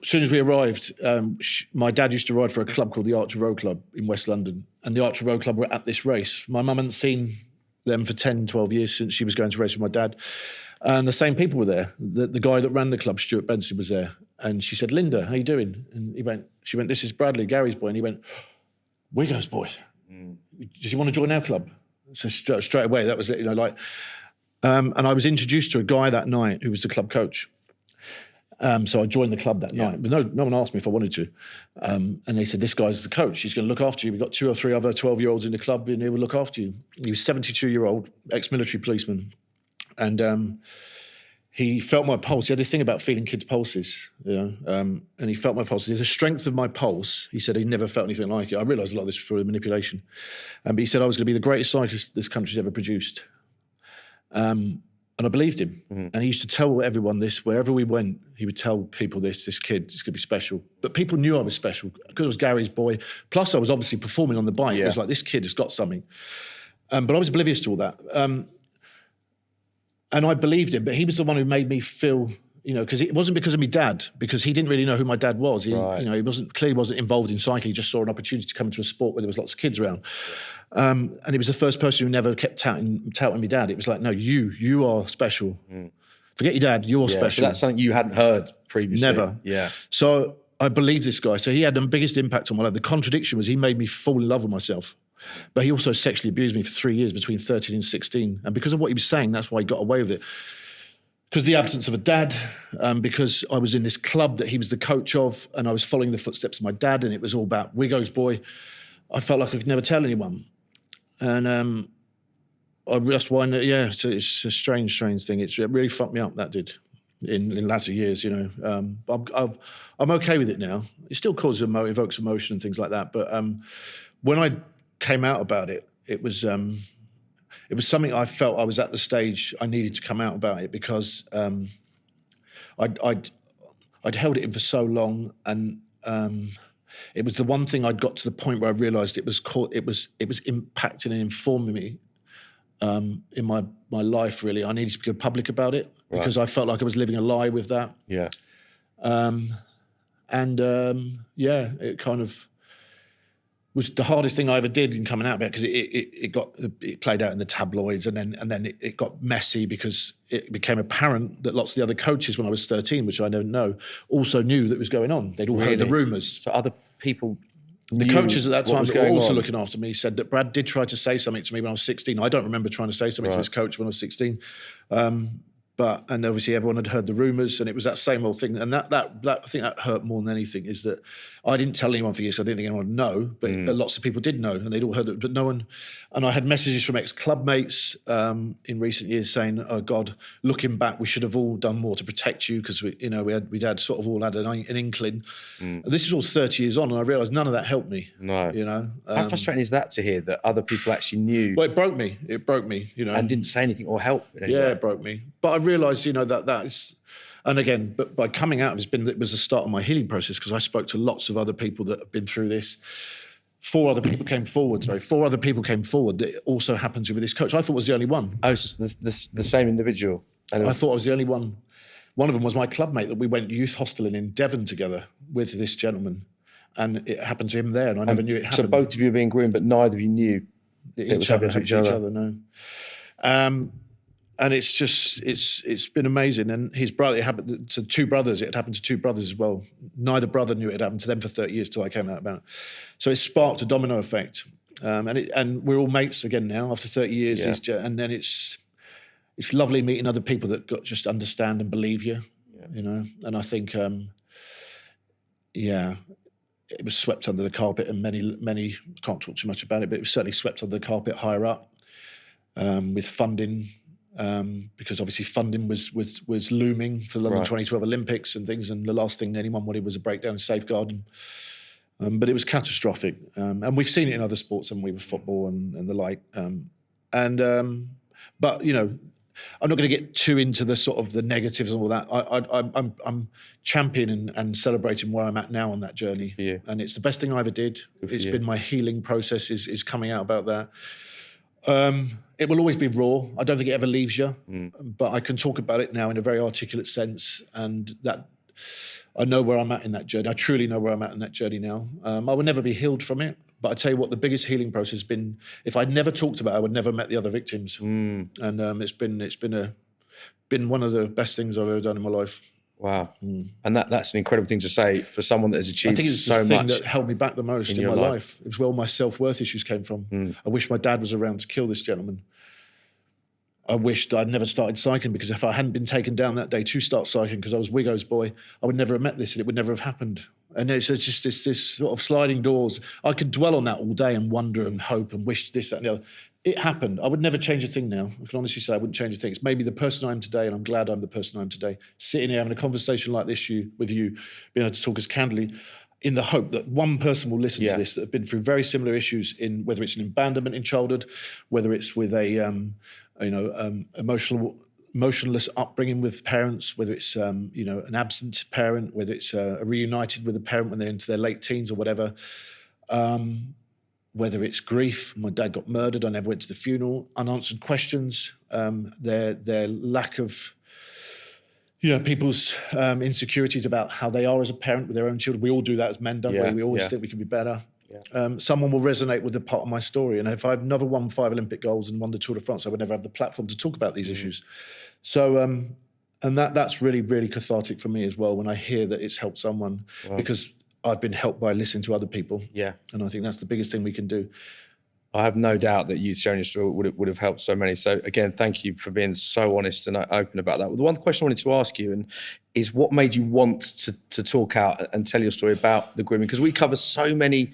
as soon as we arrived, my dad used to ride for a club called the Archer Row Club in West London. And the Archer Row Club were at this race. My mum hadn't seen them for 10, 12 years since she was going to race with my dad. And the same people were there. The guy that ran the club, Stuart Benson, was there. And she said, Linda, how you doing? And she went, this is Bradley, Gary's boy. And he went, Wiggins boy. Does he want to join our club? So straight away, that was it, and I was introduced to a guy that night who was the club coach. So I joined the club that night. But no one asked me if I wanted to. And they said, this guy's the coach. He's going to look after you. We've got 2 or 3 other 12-year-olds in the club, and he will look after you. He was 72-year-old, ex-military policeman. And he felt my pulse. He had this thing about feeling kids' pulses, and he felt my pulse. The strength of my pulse, he said he never felt anything like it. I realised a lot of this was through the manipulation. But he said I was going to be the greatest cyclist this country's ever produced. And I believed him. And he used to tell everyone this, wherever we went, he would tell people this kid is going to be special. But people knew I was special because I was Gary's boy. Plus I was obviously performing on the bike. It was like, this kid has got something. But I was oblivious to all that. And I believed him, but he was the one who made me feel, because it wasn't because of my dad, because he didn't really know who my dad was. He wasn't involved in cycling. He just saw an opportunity to come into a sport where there was lots of kids around. And he was the first person who never kept touting my dad. It was like, no, you are special. Forget your dad, you're special. So that's something you hadn't heard previously. Never. Yeah. So I believed this guy. So he had the biggest impact on my life. The contradiction was he made me fall in love with myself. But he also sexually abused me for 3 years between 13 and 16. And because of what he was saying, that's why he got away with it. Because the absence of a dad, because I was in this club that he was the coach of, and I was following the footsteps of my dad, and it was all about Wiggins boy. I felt like I could never tell anyone. And that's why, it's a strange thing. It really fucked me up, that did, in latter years, I'm okay with it now. It still evokes emotion and things like that. But when I came out about it, it was something I felt I was at the stage I needed to come out about it, because I'd held it in for so long, and it was the one thing I'd got to the point where I realised it was impacting and informing me in my life. Really, I needed to go public about it, because I felt like I was living a lie with that. Yeah. It kind of was the hardest thing I ever did in coming out about it, because it played out in the tabloids, and then it got messy, because it became apparent that lots of the other coaches when I was 13, which I don't know, also knew that was going on. They'd all heard the rumours. So other people, the coaches at that time that were also looking after me, said that Brad did try to say something to me when I was 16. I don't remember trying to say something to this coach when I was 16. And obviously everyone had heard the rumours, and it was that same old thing. And that I think that hurt more than anything, is that I didn't tell anyone for years, because I didn't think anyone would know, but lots of people did know, and they'd all heard it, but no one. And I had messages from ex-club mates in recent years saying, oh God, looking back, we should have all done more to protect you, because we'd had sort of all had an inkling. This is all 30 years on, and I realised none of that helped me. No. How frustrating is that to hear that other people actually knew? Well, it broke me, and didn't say anything or help. Yeah, it broke me. But I realised, that is, and again, but by coming out, it was the start of my healing process, because I spoke to lots of other people that have been through this. 4 other people came forward that also happened to be with this coach. I thought I was the only one. Oh, it's the same individual. I thought I was the only one. One of them was my club mate that we went youth hosteling in Devon together with this gentleman, and it happened to him there, and I never knew it happened. So both of you were being groomed, but neither of you knew it was happening to each other. No. And it's been amazing. And his brother, it happened to 2 brothers. It had happened to 2 brothers as well. Neither brother knew it had happened to them for 30 years till I came out about it. So it sparked a domino effect. And we're all mates again now after 30 years. Yeah. And then it's lovely meeting other people that just understand and believe you, And I think, it was swept under the carpet, and many can't talk too much about it, but it was certainly swept under the carpet higher up with funding. because obviously funding was looming for the London 2012 Olympics and things, and the last thing anyone wanted was a breakdown in safeguarding. But it was catastrophic, and we've seen it in other sports, haven't we, with football and the like. But you know, I'm not going to get too into the sort of the negatives and all that. I'm championing and celebrating where I'm at now on that journey, and it's the best thing I ever did. It's been my healing process is coming out about that. It will always be raw. I don't think it ever leaves you, but I can talk about it now in a very articulate sense, and that I know where I'm at in that journey. I truly know where I'm at in that journey now. I will never be healed from it, but I tell you what, the biggest healing process has been, if I'd never talked about it, I would never met the other victims. And it's been one of the best things I've ever done in my life. Wow. And that's an incredible thing to say for someone that has achieved I think it's so the thing much that held me back the most in my life. It was where all my self-worth issues came from. I wish my dad was around to kill this gentleman. I wished I'd never started cycling, because if I hadn't been taken down that day to start cycling because I was Wiggo's boy, I would never have met this and it would never have happened. And it's just this sort of sliding doors. I could dwell on that all day and wonder and hope and wish this, that and the other. It happened. I would never change a thing now. I can honestly say I wouldn't change a thing. It's maybe the person I am today, and I'm glad I'm the person I am today. Sitting here having a conversation like this with you, being able to talk as candidly, in the hope that one person will listen to this that have been through very similar issues, in whether it's an abandonment in childhood, whether it's with a emotionless upbringing with parents, whether it's an absent parent, whether it's reunited with a parent when they're into their late teens or whatever, whether it's grief. My dad got murdered. I never went to the funeral. Unanswered questions. Their lack of people's insecurities about how they are as a parent with their own children. We all do that as men, don't we? We always think we can be better. Someone will resonate with the part of my story. And if I'd never won 5 Olympic goals and won the Tour de France, I would never have the platform to talk about these issues. So, and that's really, really cathartic for me as well when I hear that it's helped someone, because I've been helped by listening to other people. And I think that's the biggest thing we can do. I have no doubt that you sharing your story would have helped so many. So again, thank you for being so honest and open about that. Well, the one question I wanted to ask you is what made you want to talk out and tell your story about the grooming? Because we cover so many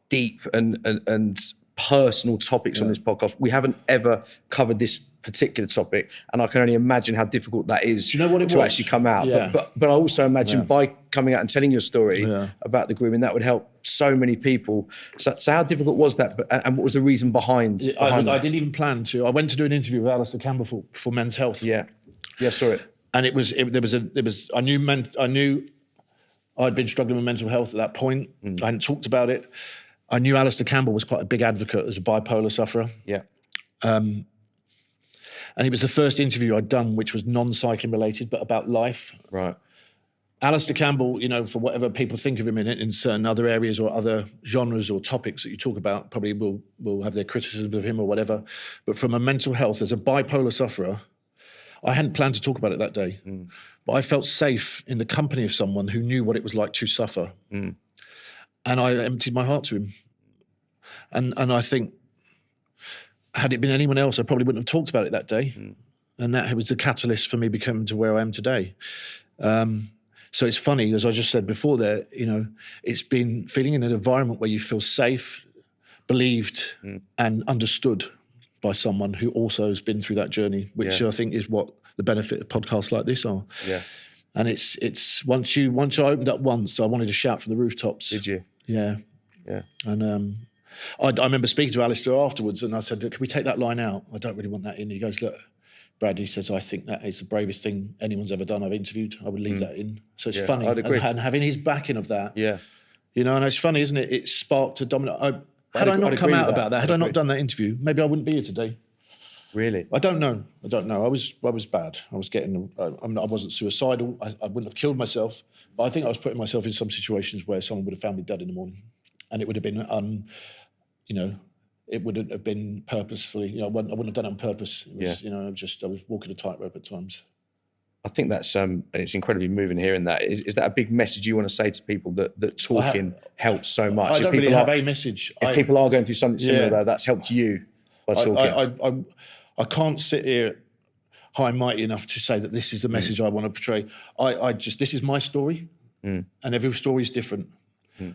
deep and personal topics on this podcast. We haven't ever covered this particular topic, and I can only imagine how difficult that is to actually come out. But I also imagine by coming out and telling your story about the grooming, that would help so many people. So how difficult was that, and what was the reason behind that? I didn't even plan to. I went to do an interview with Alistair Campbell for Men's Health. Yeah, saw it. And I knew I'd been struggling with mental health at that point. I hadn't talked about it. I knew Alistair Campbell was quite a big advocate as a bipolar sufferer. And it was the first interview I'd done which was non-cycling related, but about life. Right. Alistair Campbell, for whatever people think of him in certain other areas or other genres or topics that you talk about, probably will have their criticisms of him or whatever. But from a mental health, as a bipolar sufferer, I hadn't planned to talk about it that day. But I felt safe in the company of someone who knew what it was like to suffer. And I emptied my heart to him. And I think, had it been anyone else, I probably wouldn't have talked about it that day. And that was the catalyst for me becoming to where I am today. So it's funny, as I just said before there, it's been feeling in an environment where you feel safe, believed and understood by someone who also has been through that journey, which I think is what the benefit of podcasts like this are. And it's once I opened up once, I wanted to shout from the rooftops. Did you? Yeah. And I remember speaking to Alistair afterwards, and I said, "Can we take that line out? I don't really want that in." He goes, "Look, Brad," he says, "I think that is the bravest thing anyone's ever done. I've interviewed. I would leave that in." So it's funny, I'd agree. And having his backing of that. And it's funny, isn't it? It sparked a domino. Had I not come out about that, had I not done that interview, maybe I wouldn't be here today. Really? I don't know. I was bad. I was getting. I wasn't suicidal. I wouldn't have killed myself, but I think I was putting myself in some situations where someone would have found me dead in the morning, and it would have been it wouldn't have been purposefully. I wouldn't have done it on purpose. It was, I was walking a tightrope at times. I think that's it's incredibly moving hearing that. Is that a big message you want to say to people that talking helps so much? I don't really have a message. If people are going through something similar, though, that's helped you by talking. I can't sit here high and mighty enough to say that this is the message I want to portray. This is my story, and every story is different.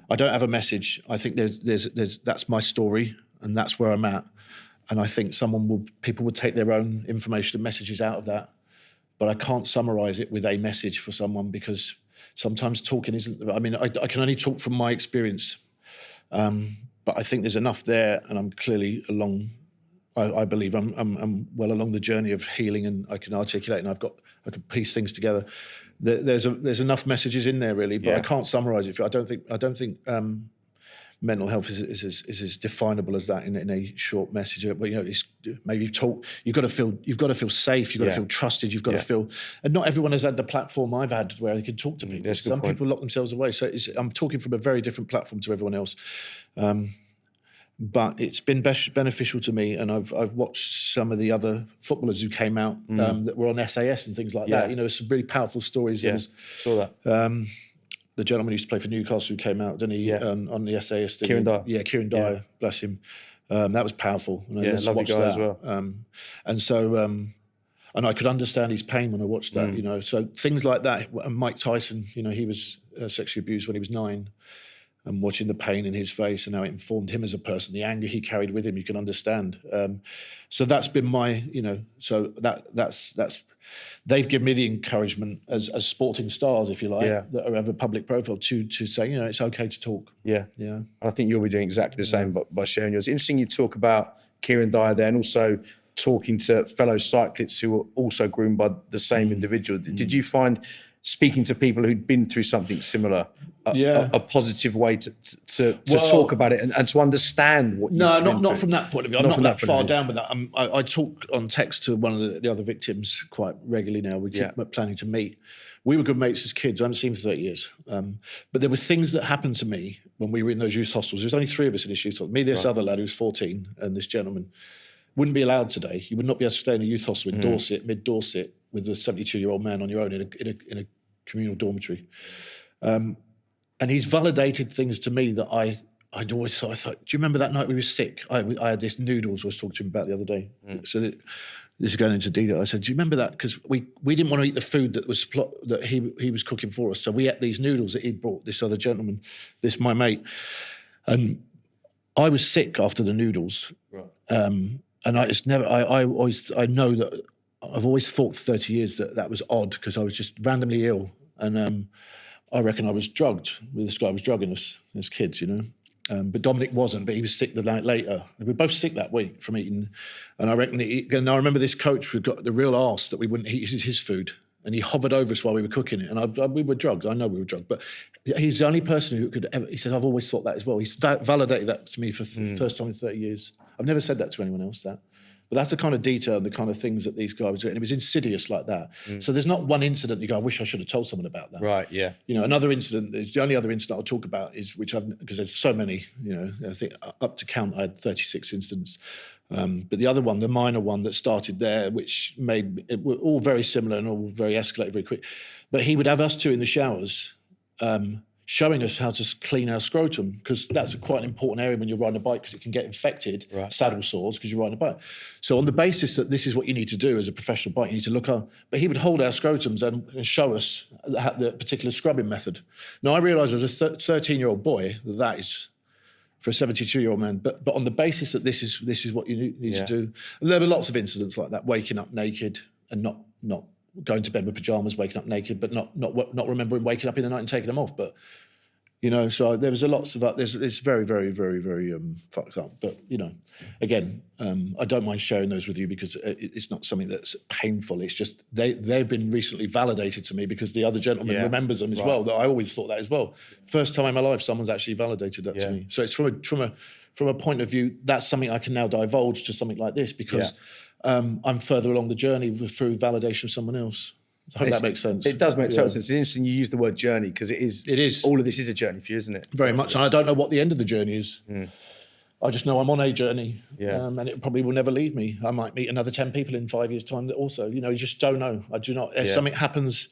I don't have a message. I think there's that's my story, and that's where I'm at. And I think people would take their own information and messages out of that. But I can't summarize it with a message for someone, because sometimes talking isn't, I mean, I can only talk from my experience. But I think there's enough there, and I'm clearly I believe I'm well along the journey of healing, and I can articulate, and I can piece things together. There's enough messages in there, really, but I can't summarize it. I don't think mental health is as definable as that in a short message. But it's maybe talk. You've got to feel safe. You've got to feel trusted. You've got to feel. And not everyone has had the platform I've had where they can talk to people. Some people lock themselves away. So I'm talking from a very different platform to everyone else. But it's been beneficial to me, and I've watched some of the other footballers who came out that were on SAS and things like that. Some really powerful stories. Yeah, saw that. The gentleman who used to play for Newcastle who came out, didn't he, on the SAS thing? Kieran Dyer. Yeah, Kieran Dyer, bless him. That was powerful. And I lovely guy as well. And so, and I could understand his pain when I watched that, So things like that. And Mike Tyson, he was sexually abused when he was 9. And watching the pain in his face and how it informed him as a person, the anger he carried with him, you can understand. So that's been my, so that's they've given me the encouragement as sporting stars, if you like, that have a public profile to say, it's okay to talk. Yeah. I think you'll be doing exactly the same by sharing yours. Interesting you talk about Kieran Dyer there, and also talking to fellow cyclists who were also groomed by the same individual. Did you find speaking to people who'd been through something similar a positive way to talk about it and to understand what not from that point of view. I'm not that far down with that. I talk on text to one of the other victims quite regularly now. We keep planning to meet. We were good mates as kids. I haven't seen him for 30 years. But there were things that happened to me when we were in those youth hostels. There was only 3 of us in this youth hostel. Me, this other lad who was 14, and this gentleman. Wouldn't be allowed today. You would not be able to stay in a youth hostel in Dorset, mid-Dorset, with a 72-year-old man on your own in a communal dormitory. And he's validated things to me that I'd always thought. I thought, do you remember that night we were sick? I had this noodles I was talking to him about the other day. So this is going into detail. I said, do you remember that? Because we didn't want to eat the food that he was cooking for us. So we ate these noodles that he'd brought, this other gentleman, my mate. And I was sick after the noodles. Right. And I know that I've always thought for 30 years that was odd, because I was just randomly ill. And I reckon I was drugged. This guy was drugging us as kids, But Dominic wasn't, but he was sick the night later. We were both sick that week from eating. And I reckon, and I remember this coach who got the real arse that we wouldn't eat his food. And he hovered over us while we were cooking it. And we were drugged. I know we were drugged. But he's the only person who could ever, he said, I've always thought that as well. He's validated that to me for the first time in 30 years. I've never said that to anyone else, that. But that's the kind of detail and the kind of things that these guys were doing. And it was insidious like that. So there's not one incident you go, I wish I should have told someone about that. Right, yeah. Another incident, is the only other incident I'll talk about is, because there's so many, I think up to count, I had 36 incidents. But the other one, the minor one that started there, which were all very similar and all very escalated very quick. But he would have us two in the showers, showing us how to clean our scrotum, because that's quite an important area when you're riding a bike, because it can get infected, saddle sores, because you're riding a bike. So on the basis that this is what you need to do as a professional bike, you need to look up. But he would hold our scrotums and show us the particular scrubbing method. Now, I realised as a 13-year-old boy that is for a 72-year-old man. But on the basis that this is what you need to do. And there were lots of incidents like that, waking up naked and not going to bed with pajamas, waking up naked, but not remembering waking up in the night and taking them off. But so there was a lots of that. It's very, very, very, very fucked up. But again, I don't mind sharing those with you, because it's not something that's painful. It's just they've been recently validated to me, because the other gentleman remembers them as well. That I always thought that as well. First time in my life, someone's actually validated that to me. So it's from a point of view, that's something I can now divulge to something like this, because. I'm further along the journey through validation of someone else. I hope that makes sense. It does make total sense. It's interesting you use the word journey, because it is. All of this is a journey for you, isn't it? Very much. And I don't know what the end of the journey is. I just know I'm on a journey, and it probably will never leave me. I might meet another 10 people in 5 years' time that also, you just don't know. I do not. If something happens,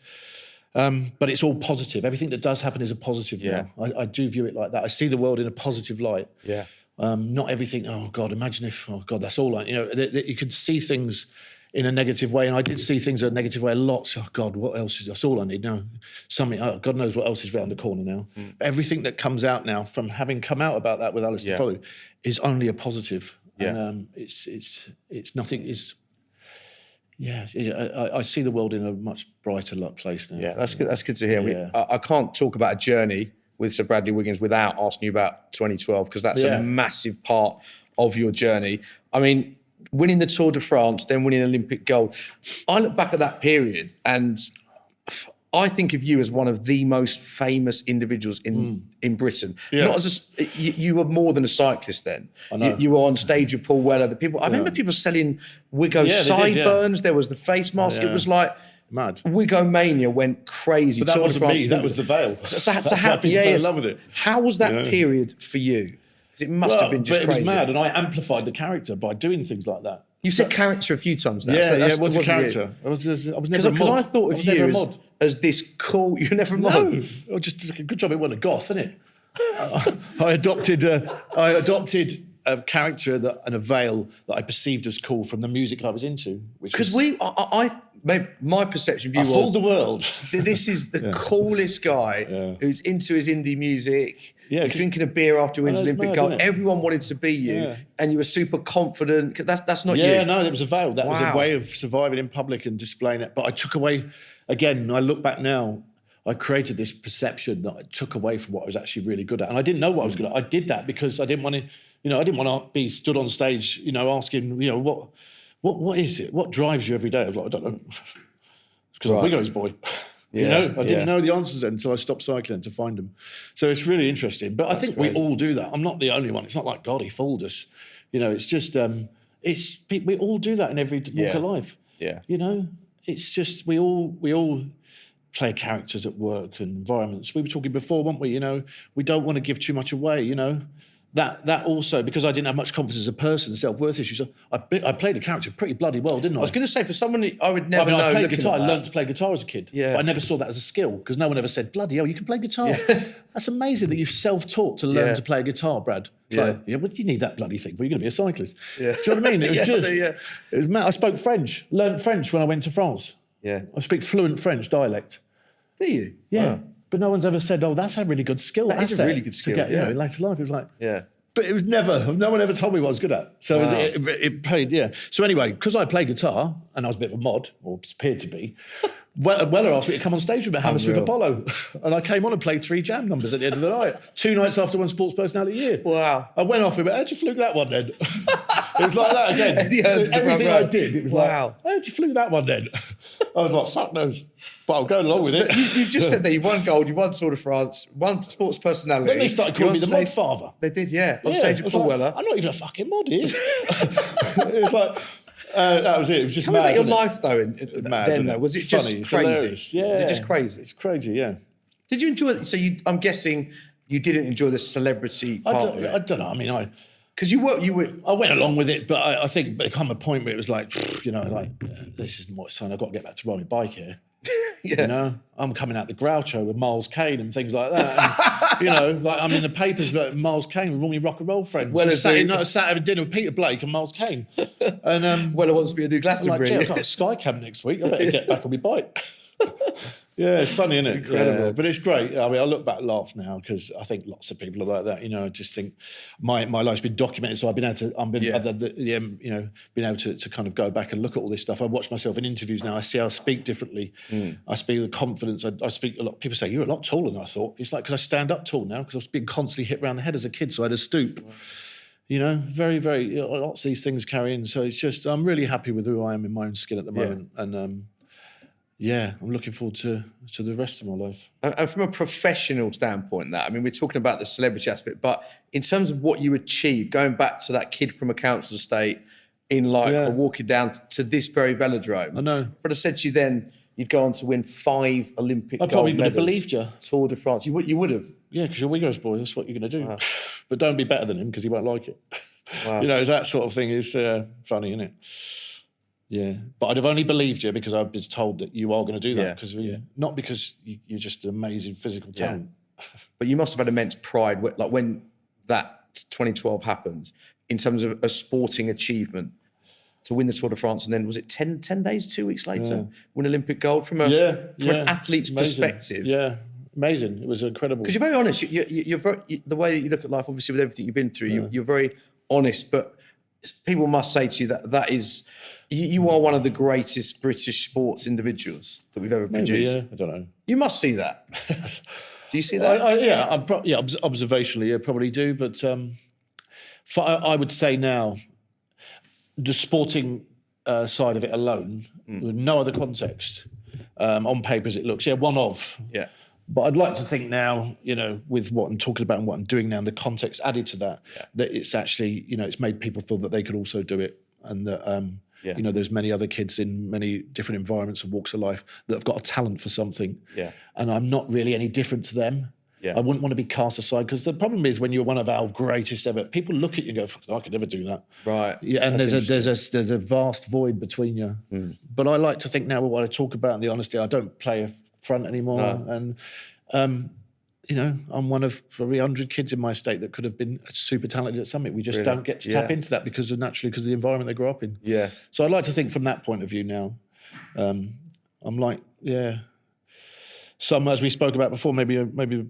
but it's all positive. Everything that does happen is a positive now. I do view it like that. I see the world in a positive light. Yeah. Not everything, oh God, imagine if, oh God, that's all you could see things in a negative way, and I did see things in a negative way a lot. So, oh God, what else that's all I need now. Something, God knows what else is around the corner now. Everything that comes out now from having come out about that with Alistair Foley is only a positive. And it's nothing. I see the world in a much brighter place now. Yeah, that's good. That's good to hear. Yeah. I can't talk about a journey with Sir Bradley Wiggins without asking you about 2012, because that's a massive part of your journey. I mean, winning the Tour de France, then winning Olympic gold. I look back at that period and I think of you as one of the most famous individuals in Britain. Yeah. Not as you were more than a cyclist then. I know. You were on stage with Paul Weller. I remember people selling Wiggo sideburns. There was the face mask. Yeah. It was like mad. Wiggo mania went crazy. But that wasn't me. That was the veil. So That's why people fell in love with it. How was that period for you? Because it must have been just but crazy. It was mad, and I amplified the character by doing things like that. You've said character a few times now. Yeah, what's a character? I was never a mod. Because I thought of you as this cool. You're never a mod. No, just a good job it wasn't a goth, isn't it? I adopted a character and a veil that I perceived as cool from the music I was into. Because my perception of you I was fooled the world. This is the coolest guy who's into his indie music. Yeah, drinking a beer after he wins Olympic mad, gold. isn't it? Everyone wanted to be you, and you were super confident. That's not you. Yeah, no, it was a veil. That was a Wow. way of surviving in public and displaying it. But I took away, again, I look back now, I created this perception that I took away from what I was actually really good at. And I didn't know what I was good at. I did that because I didn't want to, I didn't want to be stood on stage, asking, what is it? What drives you every day? I was like, I don't know. Because I'm Wiggo's boy. I didn't know the answers then until I stopped cycling to find them. So it's really interesting. But I think we all do that. I'm not the only one. It's not like, God, he fooled us. It's just, we all do that in every walk of life. Yeah. It's just, we all play characters at work and environments. We were talking before, weren't we? We don't want to give too much away, That also, because I didn't have much confidence as a person, self-worth issues, I played a character pretty bloody well, didn't I? I was going to say, for someone I would never know. I played guitar. I learned to play guitar as a kid. Yeah. But I never saw that as a skill because no one ever said, bloody hell, you can play guitar. Yeah. That's amazing that you've self-taught to learn to play a guitar, Brad. It's like, what do you need that bloody thing for? You're going to be a cyclist. Yeah. Do you know what I mean? It was mad. I spoke French, learned French when I went to France. Yeah. I speak fluent French dialect. Do you? Yeah. Wow. But no one's ever said, that's a really good skill. That is a really good skill. In later life, it was like, yeah. But it was no one ever told me what I was good at. So it played, So anyway, because I play guitar, and I was a bit of a mod, or appeared to be, Weller asked me to come on stage with Hammersmith Apollo. And I came on and played 3 jam numbers at the end of the night. 2 nights after won Sports Personality Year. Wow. I went off and went, how'd you fluke that one then? It was like that again. Everything I did, it was like, how'd you fluke that one then? I was like, fuck knows. But I'll go along with it. But you just said that you've won gold, you've won Tour de France, won Sports Personality. Then they started calling me the mod father. They did, yeah. On stage with Paul Weller. I'm not even a fucking mod, it was like... that was it. It was just Tell mad. me about your life, though. Was it just funny? crazy? Yeah. Was it just crazy? It's crazy, yeah. Did you enjoy it? So I'm guessing you didn't enjoy the celebrity part of it. I don't know. I mean, because you were. I went along with it, but I think there come a point where it was like, this isn't what it's saying. I've got to get back to riding a bike here. I'm coming out the Groucho with Miles Kane and things like that. And, like I'm in the papers with Miles Kane with all my rock and roll friends. Well, I sat having dinner with Peter Blake and Miles Kane. And Weller wants to be a new Glastonbury. I've got a Sky Cam next week. I better get back on my bike. Yeah, it's funny, isn't it? Incredible. Yeah, but it's great. I mean, I look back and laugh now because I think lots of people are like that. I just think my life's been documented, so I've been able to, been able to kind of go back and look at all this stuff. I watch myself in interviews now. I see how I speak differently. I speak with confidence. I speak a lot. People say you're a lot taller than I thought. It's like because I stand up tall now because I was being constantly hit around the head as a kid, so I had a stoop. Very, very lots of these things carry in. So it's just I'm really happy with who I am in my own skin at the moment, and. I'm looking forward to the rest of my life. And from a professional standpoint, we're talking about the celebrity aspect, but in terms of what you achieved, going back to that kid from a council estate in or walking down to this very velodrome. I know. But I said to you then, you'd go on to win 5 Olympic gold medals. I probably would have believed you. Tour de France. You would have. Yeah, because you're Wiggo's boy. That's what you're going to do. Wow. But don't be better than him because he won't like it. Wow. That sort of thing is funny, isn't it? Yeah, but I'd have only believed you because I was told that you are going to do that. Not because you're just an amazing physical talent. But you must have had immense pride, when that 2012 happened, in terms of a sporting achievement, to win the Tour de France, and then was it 10 days, 2 weeks later, win Olympic gold from an athlete's perspective? Yeah, amazing. It was incredible. Because you're very honest. You're very, the way that you look at life, obviously with everything you've been through, you're very honest, but people must say to you that is, you are one of the greatest British sports individuals that we've ever produced. Yeah, I don't know. You must see that. Do you see that? Observationally, I probably do. But I would say now, the sporting side of it alone, with no other context, on paper as it looks, one of. Yeah. But I'd like to think now, with what I'm talking about and what I'm doing now, and the context added to that, that it's actually, it's made people feel that they could also do it, and that, there's many other kids in many different environments and walks of life that have got a talent for something. Yeah. And I'm not really any different to them. Yeah. I wouldn't want to be cast aside, because the problem is when you're one of our greatest ever, people look at you and go, I could never do that. Right. Yeah, and there's a vast void between you. But I like to think now, what I talk about and the honesty, I don't play a front anymore. No. And I'm one of probably 100 kids in my estate that could have been super talented at something. We just don't get to tap into that because of the environment they grew up in. Yeah. So I'd like to think from that point of view now. I'm like, some, as we spoke about before, maybe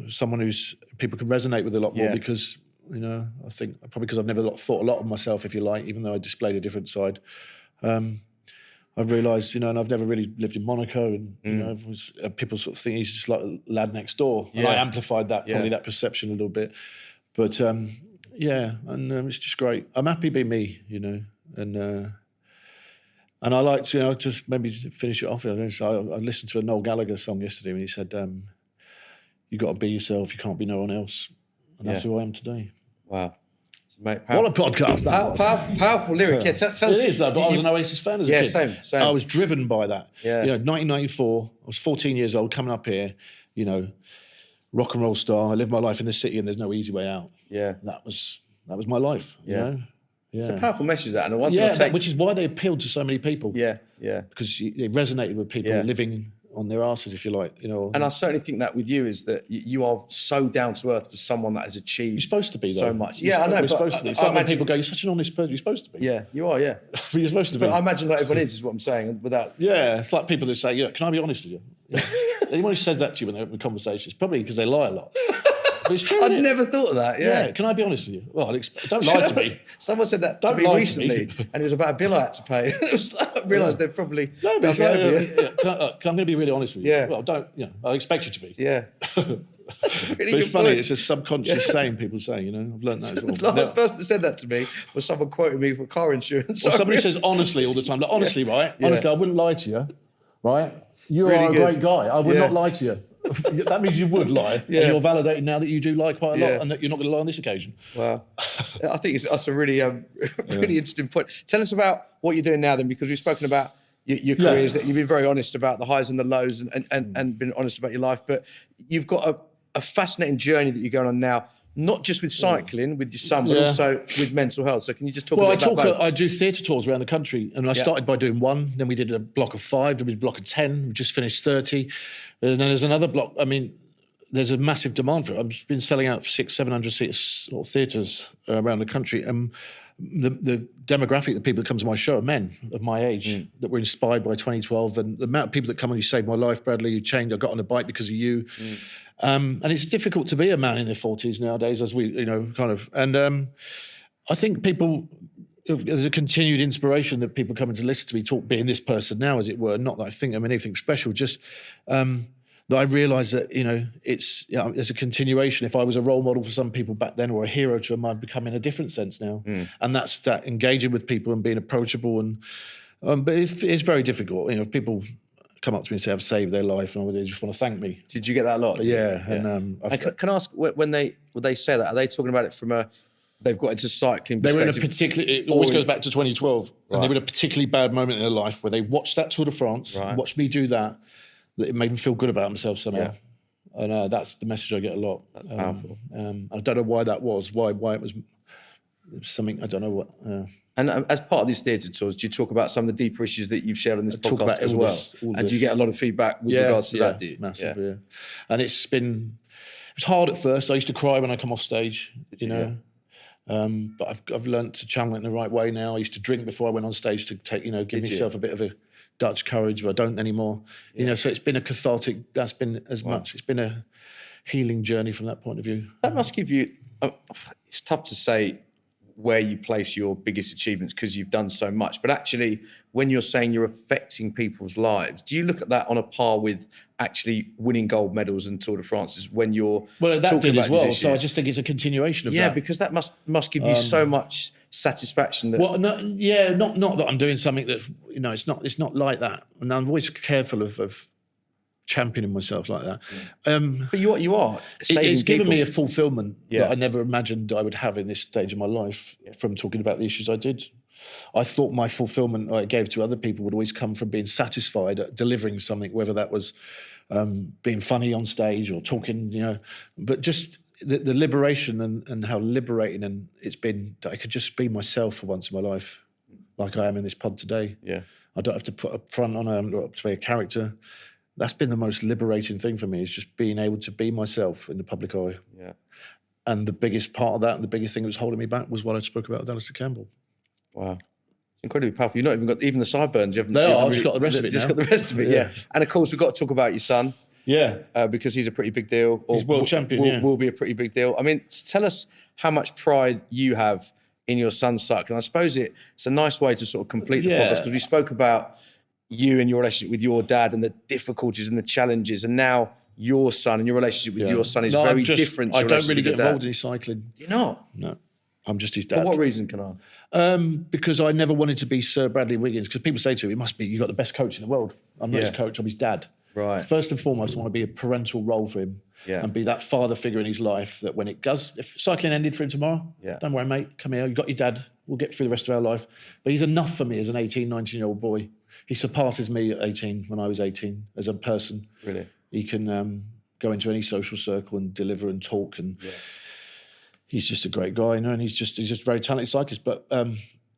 someone who's people can resonate with a lot more because, I think probably because I've never thought a lot of myself, if you like, even though I displayed a different side. I've realised, and I've never really lived in Monaco, and people sort of think he's just like a lad next door, and I amplified that probably that perception a little bit, but it's just great. I'm happy being me, and I like to, just maybe finish it off. I listened to a Noel Gallagher song yesterday, and he said, "You got to be yourself. You can't be no one else," and that's who I am today. Wow. Mate, what a podcast that was. Powerful lyric. Yeah, tell us. It is, though, but I was an Oasis fan as a kid. Same. I was driven by that. Yeah. 1994, I was 14 years old, coming up here, rock and roll star. I lived my life in the city and there's no easy way out. Yeah. That was my life, Yeah. It's a powerful message, that. And one which is why they appealed to so many people. Yeah. Because they resonated with people living on their asses, if you like, And I certainly think that with you is that you are so down to earth for someone that has achieved. You're supposed to be, though. So much. I know. You're supposed to be. It's like when people go, "You're such an honest person." You're supposed to be. Yeah, you are. Yeah, but you're supposed to be. But I imagine not everyone is what I'm saying. Without. Yeah, it's like people that say, "Can I be honest with you?" Anyone who says that to you when they're open conversations, probably because they lie a lot. But it's true. I'd never thought of that. Yeah. Can I be honest with you? Well, don't lie to me. Someone said that to me recently, and it was about a bill I had to pay. I realised they're probably. No, but I'm going to be really honest with you. Yeah. Well, I expect you to be. Yeah. But it's funny. It's a subconscious saying people say. I've learned that as well. The last person that said that to me was someone quoting me for car insurance. Well, somebody says honestly all the time. Like, honestly, right? Honestly, I wouldn't lie to you, right? You Really are a good. great guy. I would not lie to you. That means you would lie. Yeah. And you're validating now that you do lie quite a lot and that you're not going to lie on this occasion. Wow. I think that's a really really interesting point. Tell us about what you're doing now then, because we've spoken about your careers, that you've been very honest about the highs and the lows and been honest about your life, but you've got a fascinating journey that you're going on now, not just with cycling with your son, but also with mental health. So can you just talk about that? I do theatre tours around the country, and I started by doing one, then we did a block of 5, then we did a block of 10, we just finished 30, and then there's another block. I mean, there's a massive demand for it. I've been selling out 600-700 seats or theatres around the country, and the demographic, the people that come to my show are men of my age that were inspired by 2012, and the amount of people that come on, "You saved my life, Bradley, you changed, I got on a bike because of you." And it's difficult to be a man in their 40s nowadays, as we, and I think people, there's a continued inspiration that people coming to listen to me talk, being this person now, as it were. Not that I think I'm anything special, just that I realise that, there's a continuation. If I was a role model for some people back then or a hero to them, I've become in a different sense now. And that's that engaging with people and being approachable. And but it's very difficult. If people come up to me and say I've saved their life and they just want to thank me. Did you get that a lot? Yeah. And can I ask, when they say that, are they talking about it from they've got into cycling they perspective? were in a particularly, it always goes back to 2012, and they were in a particularly bad moment in their life where they watched that Tour de France, watched me do that it made them feel good about themselves somehow. And that's the message I get a lot. That's powerful. I don't know why that was, why it was something, I don't know what. And as part of these theatre tours, do you talk about some of the deeper issues that you've shared on this podcast as well? And do you get a lot of feedback with regards to that? Do you? Massively, yeah. And it's hard at first. I used to cry when I come off stage, but I've learned to channel it in the right way now. I used to drink before I went on stage to take, give myself a bit of a Dutch courage, but I don't anymore. So it's been a cathartic, that's been as much. It's been a healing journey from that point of view. That must give you, it's tough to say where you place your biggest achievements because you've done so much. But actually, when you're saying you're affecting people's lives, do you look at that on a par with actually winning gold medals and Tour de France when you're that talking did about as well. these So I issues? just think it's a continuation of that. Yeah, because that must give you so much satisfaction. That, not that I'm doing something that, it's not like that. And I'm always careful of championing myself like that. but you are. It's given people. me a fulfillment Yeah. that I never imagined I would have in this stage of my life from talking about the issues I did. I thought my fulfillment I gave to other people would always come from being satisfied at delivering something, whether that was being funny on stage or talking, but just the liberation and how liberating and it's been that I could just be myself for once in my life, like I am in this pod today. Yeah. I don't have to put a front on, I haven't got to be a character. That's been the most liberating thing for me, is just being able to be myself in the public eye. Yeah. And the biggest part of that, and the biggest thing that was holding me back, was what I spoke about with Alistair Campbell. Wow. It's incredibly powerful. You've not even got the sideburns. You haven't. I've just got the rest of it Just now. got the rest of it, yeah. And of course, we've got to talk about your son. Yeah. Because he's a pretty big deal. He's world champion, will be a pretty big deal. I mean, tell us how much pride you have in your son's cycling. I suppose it's a nice way to sort of complete the podcast, because we spoke about you and your relationship with your dad and the difficulties and the challenges, and now your son and your relationship with your son is very different. I don't really get involved in his cycling. You're not? No. I'm just his dad. For what reason, can I? Because I never wanted to be Sir Bradley Wiggins, because people say to me, you've got the best coach in the world. I'm not his coach, I'm his dad. Right. First and foremost, I want to be a parental role for him and be that father figure in his life that when if cycling ended for him tomorrow, don't worry, mate, come here, you've got your dad, we'll get through the rest of our life. But he's enough for me as an 18, 19-year-old boy. He surpasses me at 18 when I was 18 as a person. Really? He can go into any social circle and deliver and talk, and he's just a great guy, and he's just a very talented cyclist. But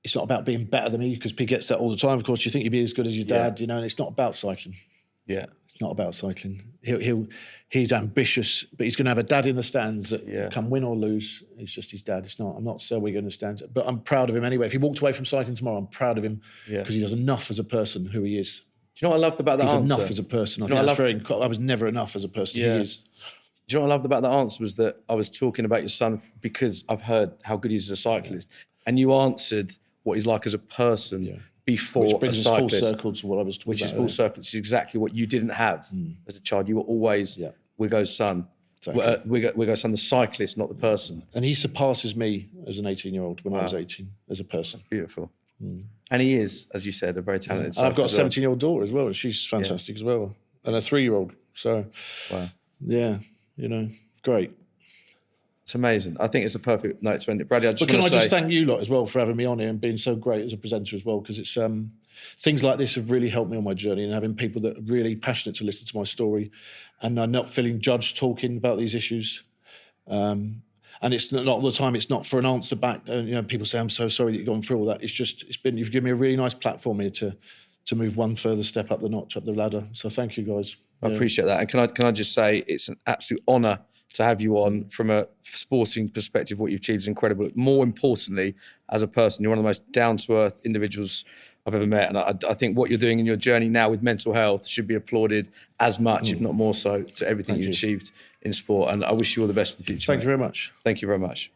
it's not about being better than me, because he gets that all the time. Of course, you think you'd be as good as your dad, and it's not about cycling. Yeah. It's not about cycling. He's ambitious, but he's going to have a dad in the stands that can win or lose. It's just his dad. I'm not Sir Wiggins in the stands, but I'm proud of him anyway. If he walked away from cycling tomorrow, I'm proud of him because he does enough as a person who he is. Do you know what I loved about that answer? He's enough as a person. I was never enough as a person. He is. Do you know what I loved about that answer was that I was talking about your son because I've heard how good he is as a cyclist, and you answered what he's like as a person before which brings a cyclist. Us full circle to what I was talking about. Which is full circle. Which is exactly what you didn't have as a child. You were always Wiggo's son. Exactly. Wiggo's son, the cyclist, not the person. And he surpasses me as an 18-year-old when I was 18 as a person. That's beautiful. And he is, as you said, a very talented cyclist. And I've got a 17-year-old daughter as well, and she's fantastic as well. And a 3-year-old. So, great. It's amazing. I think it's a perfect note to end it. Bradley, I just thank you lot as well for having me on here and being so great as a presenter as well, because it's things like this have really helped me on my journey, and having people that are really passionate to listen to my story and are not feeling judged talking about these issues. And it's not all the time, it's not for an answer back. People say, I'm so sorry that you've gone through all that. You've given me a really nice platform here to move one further step up the notch, up the ladder. So thank you guys. I appreciate that. And can I just say it's an absolute honour to have you on. From a sporting perspective, what you've achieved is incredible. More importantly, as a person, you're one of the most down-to-earth individuals I've ever met. And I think what you're doing in your journey now with mental health should be applauded as much, if not more so, to everything you've achieved in sport. And I wish you all the best for the future. Thank you very much. Thank you very much.